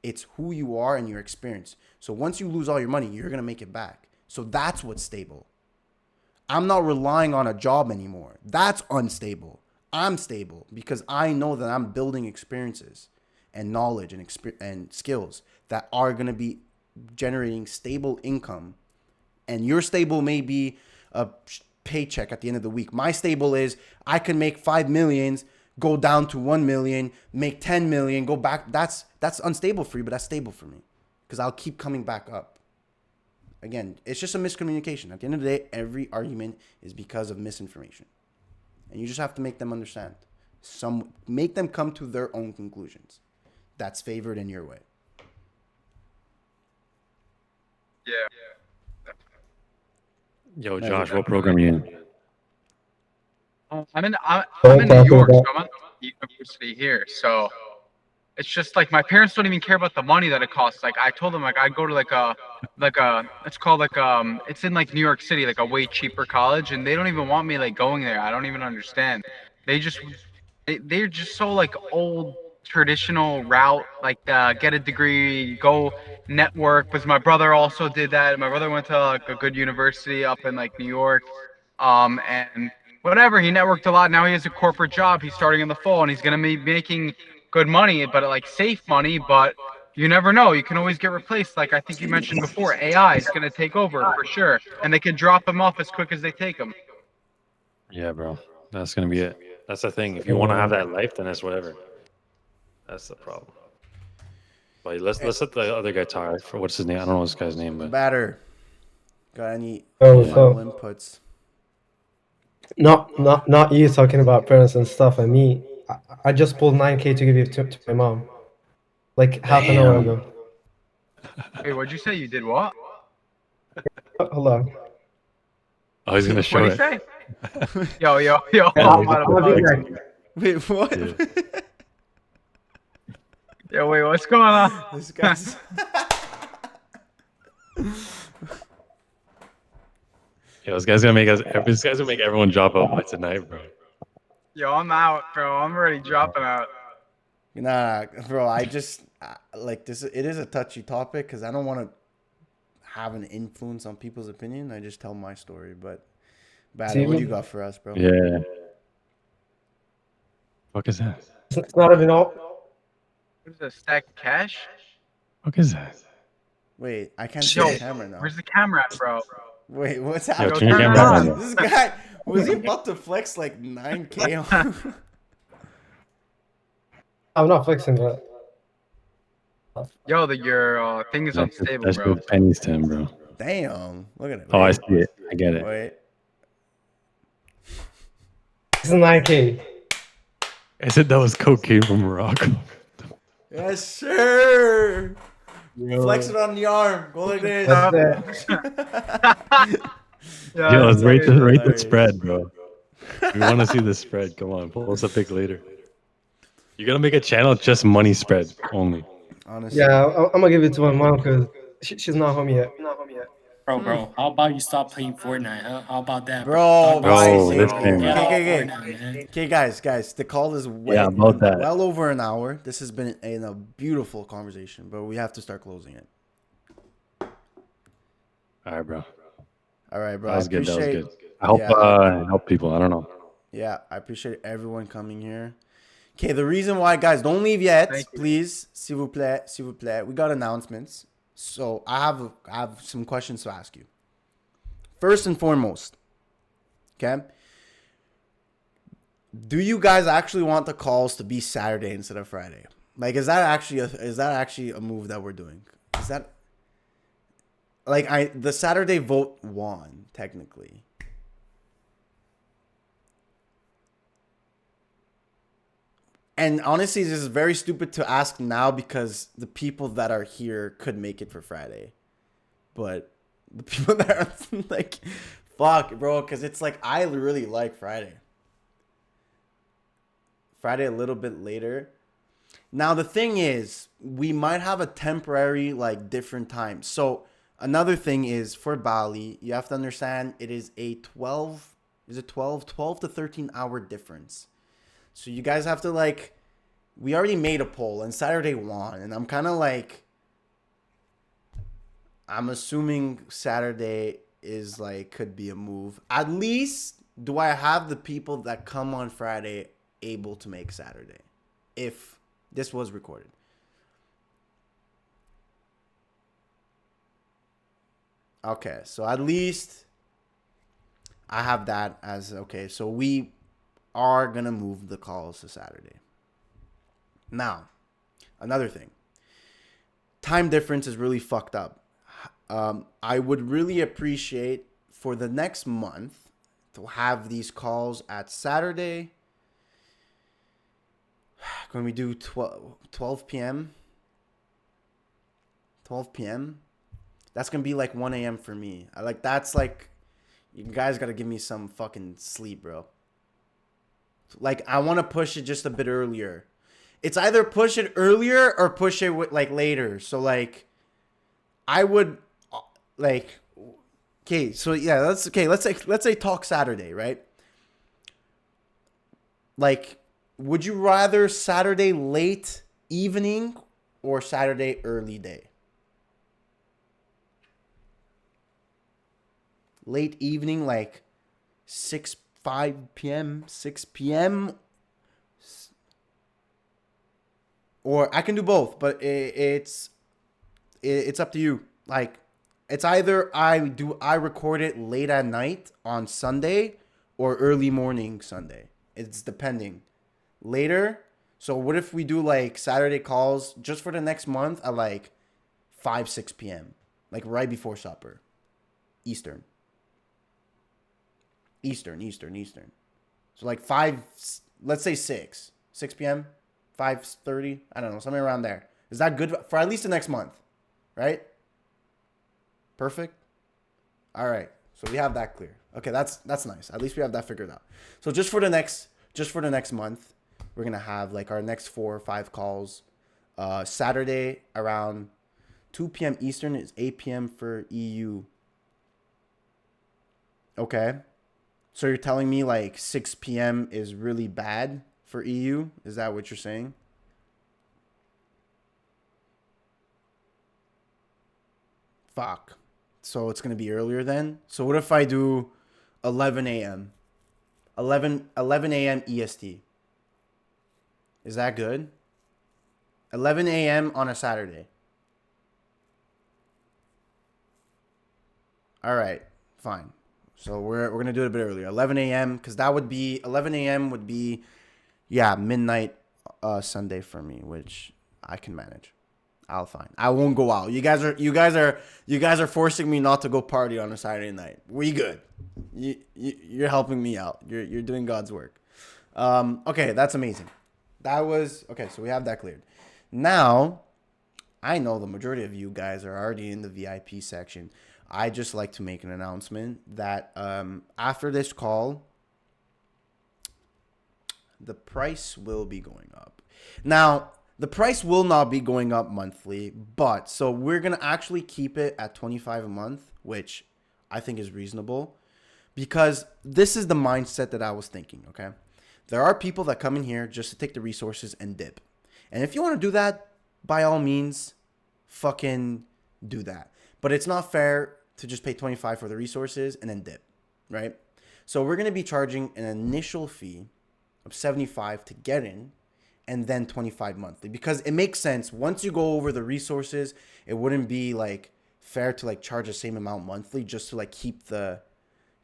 Speaker 1: it's who you are and your experience. So once you lose all your money, you're going to make it back. So that's what's stable. I'm not relying on a job anymore. That's unstable. I'm stable because I know that I'm building experiences and knowledge and skills that are going to be generating stable income. And your stable may be a paycheck at the end of the week. My stable is I can make 5 million, go down to 1 million, make 10 million, go back. That's unstable for you, but that's stable for me because I'll keep coming back up. Again, it's just a miscommunication. At the end of the day, every argument is because of misinformation. And you just have to make them understand. Make them come to their own conclusions. That's favored in your way.
Speaker 8: Yeah.
Speaker 4: Yo, Josh, what program are you in?
Speaker 8: I'm in New York, so I'm at the university here. So it's just like my parents don't even care about the money that it costs. Like I told them, like I go to like a it's called like it's in like New York City, like a way cheaper college, and they don't even want me like going there. I don't even understand. They're just so like old traditional route, like get a degree, go network. Because my brother also did that. My brother went to like a good university up in like New York, and whatever. He networked a lot. Now he has a corporate job. He's starting in the fall, and he's gonna be making good money, but like safe money. But you never know. You can always get replaced. Like I think you mentioned before, AI is gonna take over for sure, and they can drop him off as quick as they take him.
Speaker 4: Yeah, bro. That's gonna be it. That's the thing. If you want to have that life, then it's whatever. That's the problem. But let's let the other guy talk. For what's his name? I don't know this guy's name, but
Speaker 1: Batter. Got any
Speaker 6: Oh,
Speaker 1: final
Speaker 6: so
Speaker 1: inputs?
Speaker 6: not you talking about parents and stuff. And me, I just pulled 9K to give it to my mom, like half an hour ago.
Speaker 8: Wait, what'd you say? You did what?
Speaker 6: Hold on.
Speaker 4: oh, he's gonna show
Speaker 8: What'd he
Speaker 4: it.
Speaker 8: say? Yo.
Speaker 6: Yeah,
Speaker 8: I'm out of
Speaker 6: I'm a big
Speaker 8: bugs.
Speaker 6: guy.
Speaker 1: Wait, what?
Speaker 4: Yeah.
Speaker 8: Yo, wait, what's going on?
Speaker 1: This guy's.
Speaker 4: Yo, this guy's gonna make us. This guy's gonna make everyone drop out by tonight, bro.
Speaker 8: Yo, I'm out, bro. I'm already dropping out.
Speaker 1: Nah, bro. I just like this. It is a touchy topic because I don't want to have an influence on people's opinion. I just tell my story. But, Batter, what do you got for us, bro?
Speaker 4: Yeah. Fuck is that?
Speaker 6: It's not even all.
Speaker 8: What is that, stack of cash?
Speaker 4: Fuck is that?
Speaker 1: Wait, I can't see
Speaker 8: Yo,
Speaker 1: the camera now.
Speaker 8: where's the camera at, bro?
Speaker 1: Wait, what's
Speaker 4: Yo,
Speaker 1: happening?
Speaker 4: turn your
Speaker 8: turn
Speaker 4: camera
Speaker 8: it
Speaker 4: on.
Speaker 8: on.
Speaker 1: This guy was he about to flex like 9K?
Speaker 6: I'm not flexing that.
Speaker 8: Yo, your thing is unstable,
Speaker 4: That's
Speaker 8: bro.
Speaker 4: good pennies to him, bro.
Speaker 1: Damn, look at it.
Speaker 4: Oh, I
Speaker 1: Wait,
Speaker 4: see it. I get it.
Speaker 1: wait.
Speaker 6: This is 9K.
Speaker 4: I said that was cocaine from Morocco.
Speaker 1: Yes, sir. Flex it on the arm. Go like this.
Speaker 6: That's it.
Speaker 8: Yeah,
Speaker 4: Yo,
Speaker 8: that's
Speaker 4: rate
Speaker 8: it.
Speaker 4: the spread, bro. We want to see the spread. Come on, pull us a pic later. You're gonna make a channel just money spread only.
Speaker 1: Honestly.
Speaker 6: Yeah, I'm gonna give it to my mom because she's not home yet.
Speaker 9: Bro, how about you stop playing Fortnite, huh? How about that,
Speaker 1: Bro,
Speaker 4: Bro,
Speaker 1: guys,
Speaker 4: listen.
Speaker 9: Get off
Speaker 1: okay.
Speaker 9: Fortnite, man.
Speaker 1: Okay, guys, the call is
Speaker 4: Yeah, about that.
Speaker 1: well over an hour. This has been a beautiful conversation, but we have to start closing it.
Speaker 4: All right, bro.
Speaker 1: All right, bro.
Speaker 4: That was
Speaker 1: I
Speaker 4: good. That was
Speaker 1: appreciate.
Speaker 4: good. I hope
Speaker 1: Yeah.
Speaker 4: it helped people. I don't know.
Speaker 1: Yeah, I appreciate everyone coming here. Okay, the reason why, guys, don't leave yet,
Speaker 8: Thank you.
Speaker 1: please, s'il vous plaît. We got announcements, so I have some questions to ask you. First and foremost, okay, do you guys actually want the calls to be Saturday instead of Friday? Like, is that actually a move that we're doing? Is that like the Saturday vote won technically? And honestly, this is very stupid to ask now because the people that are here could make it for Friday. But the people that are like, fuck, bro, because it's like, I really like Friday. Friday a little bit later. Now, the thing is, we might have a temporary, like, different time. So, another thing is, for Bali, you have to understand it is a 12 to 13 hour difference. So you guys have to like, we already made a poll and Saturday won. And I'm kind of like, I'm assuming Saturday is like, could be a move. At least do I have the people that come on Friday able to make Saturday if this was recorded? Okay, so at least I have that as, okay, so we are going to move the calls to Saturday. Now, another thing. Time difference is really fucked up. I would really appreciate for the next month to have these calls at Saturday. Can we do 12 p.m.? 12 p.m.? That's going to be like 1 a.m. for me. That's like, you guys got to give me some fucking sleep, bro. Like, I want to push it just a bit earlier. It's either push it earlier or push it like later. So like, I would like, okay. So yeah, let's say talk Saturday, right? Like, would you rather Saturday late evening or Saturday early day? Late evening, like 5 p.m., 6 p.m. Or I can do both, but it's up to you. Like, it's either I record it late at night on Sunday or early morning Sunday. It's depending. Later. So what if we do like Saturday calls just for the next month at like 5, 6 p.m. Like right before supper. Eastern. So like 5, let's say 6 p.m., 5:30. I don't know, something around there. Is that good for at least the next month? Right? Perfect. All right. So we have that clear. Okay, that's nice. At least we have that figured out. So just for the next month, we're gonna have like our next 4 or 5 calls. Saturday around 2 p.m. Eastern is 8 p.m. for EU. Okay. So you're telling me like 6 p.m. is really bad for EU? Is that what you're saying? Fuck. So it's going to be earlier then? So what if I do 11 a.m.? 11 a.m. EST. Is that good? 11 a.m. on a Saturday. All right. Fine. So we're going to do it a bit earlier. 11 a.m. because that would be 11 a.m. would be midnight Sunday for me, which I can manage. I'll find. I won't go out. You guys are forcing me not to go party on a Saturday night. We good. You're helping me out. You're doing God's work. Okay, that's amazing. That was okay. So we have that cleared. Now, I know the majority of you guys are already in the VIP section. I just like to make an announcement that after this call, the price will be going up. Now, the price will not be going up monthly, but so we're going to actually keep it at $25 a month, which I think is reasonable because this is the mindset that I was thinking, okay? There are people that come in here just to take the resources and dip. And if you want to do that, by all means, fucking do that. But it's not fair to just pay $25 for the resources and then dip, right? So we're going to be charging an initial fee of $75 to get in and then $25 monthly because it makes sense. Once you go over the resources, it wouldn't be like fair to like charge the same amount monthly just to like keep the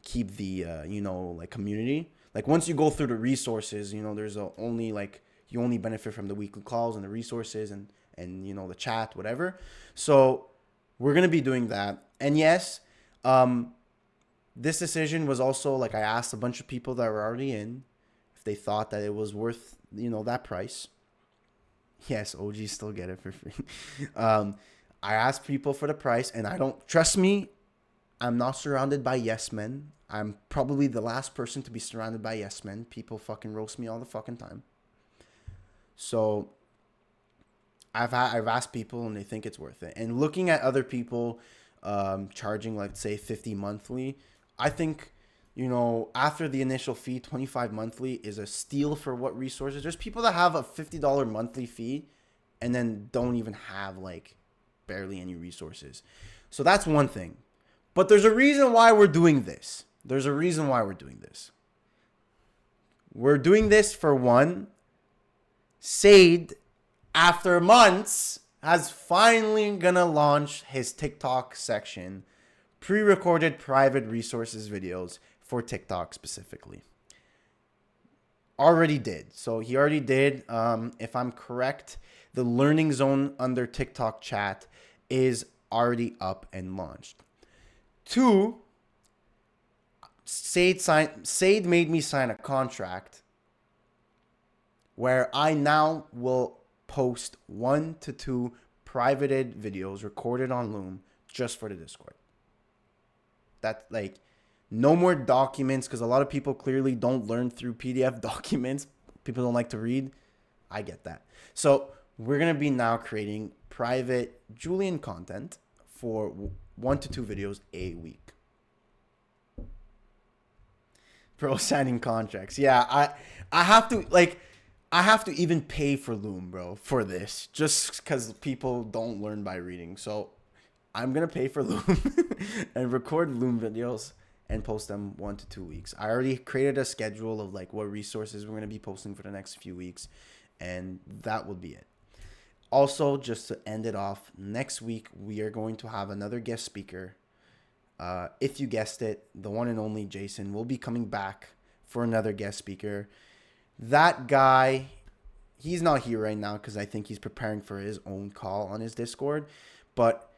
Speaker 1: like community. Like once you go through the resources, there's only like you only benefit from the weekly calls and the resources and the chat, whatever. So we're going to be doing that. And yes, this decision was also like I asked a bunch of people that were already in if they thought that it was worth, that price. Yes, OGs still get it for free. I asked people for the price and trust me, I'm not surrounded by yes men. I'm probably the last person to be surrounded by yes men. People fucking roast me all the fucking time. So I've asked people and they think it's worth it. And looking at other people charging like say $50 monthly, I think after the initial fee, $25 monthly is a steal for what resources. There's people that have a $50 monthly fee and then don't even have like barely any resources. So that's one thing. But there's a reason why we're doing this. We're doing this for one. Said, after months, has finally gonna launch his TikTok section, pre-recorded private resources videos for TikTok specifically. Already did. So he already did. If I'm correct, the learning zone under TikTok chat is already up and launched. 2, Said made me sign a contract where I now will post 1 to 2 privated videos recorded on Loom just for the Discord. That like no more documents because a lot of people clearly don't learn through PDF documents. People don't like to read. I get that. So we're going to be now creating private Julian content for 1 to 2 videos a week. Pro signing contracts. Yeah, I have to like I have to even pay for Loom, bro, for this, just because people don't learn by reading. So I'm gonna pay for Loom and record Loom videos and post them 1 to 2 weeks. I already created a schedule of like what resources we're gonna be posting for the next few weeks, and that will be it. Also, just to end it off, next week we are going to have another guest speaker. If you guessed it, the one and only Jason will be coming back for another guest speaker. That guy, he's not here right now because I think he's preparing for his own call on his Discord. But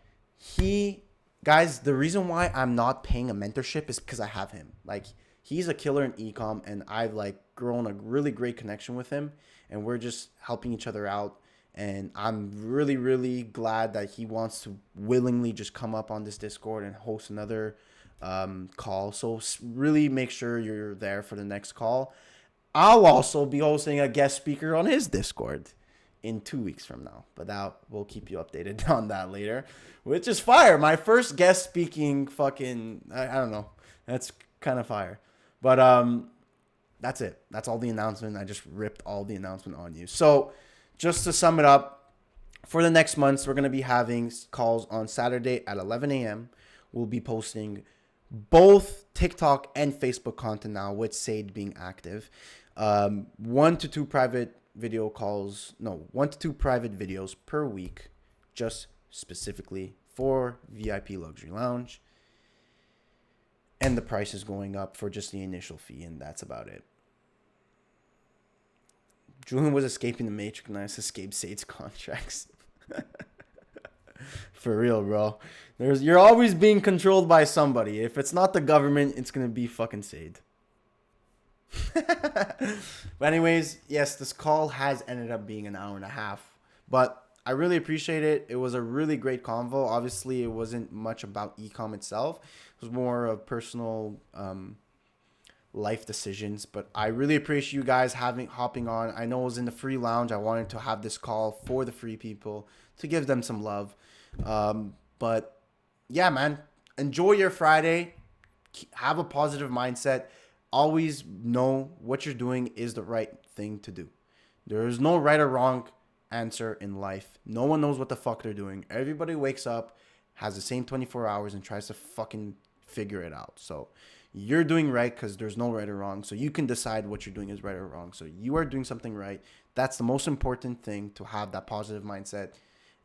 Speaker 1: guys, the reason why I'm not paying a mentorship is because I have him. Like, he's a killer in ecom, and I've like grown a really great connection with him, and we're just helping each other out. And I'm really, really glad that he wants to willingly just come up on this Discord and host another call. So really make sure you're there for the next call. I'll also be hosting a guest speaker on his Discord in 2 weeks from now. But that we'll keep you updated on that later. Which is fire. My first guest speaking fucking, I don't know. That's kind of fire. But that's it. That's all the announcement. I just ripped all the announcement on you. So just to sum it up, for the next months, we're going to be having calls on Saturday at 11 a.m. We'll be posting both TikTok and Facebook content now, with Sade being active. 1 to 2 private video calls, 1 to 2 private videos per week, just specifically for VIP Luxury Lounge. And the price is going up for just the initial fee, and that's about it. Julian was escaping the Matrix, and I just escaped Sade's contracts. For real, bro. You're always being controlled by somebody. If it's not the government, it's gonna be fucking Sade. But anyways, yes, this call has ended up being an hour and a half, but I really appreciate it. It was a really great convo. Obviously, it wasn't much about ecom itself. It was more of personal life decisions, but I really appreciate you guys hopping on. I know it was in the free lounge. I wanted to have this call for the free people to give them some love. But yeah, man, enjoy your Friday. Have a positive mindset. Always know what you're doing is the right thing to do. There is no right or wrong answer in life. No one knows what the fuck they're doing. Everybody wakes up, has the same 24 hours, and tries to fucking figure it out. So you're doing right because there's no right or wrong. So you can decide what you're doing is right or wrong. So you are doing something right. That's the most important thing, to have that positive mindset.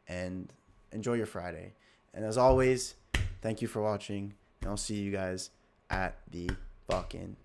Speaker 1: And enjoy your Friday. And as always, thank you for watching. And I'll see you guys at the fucking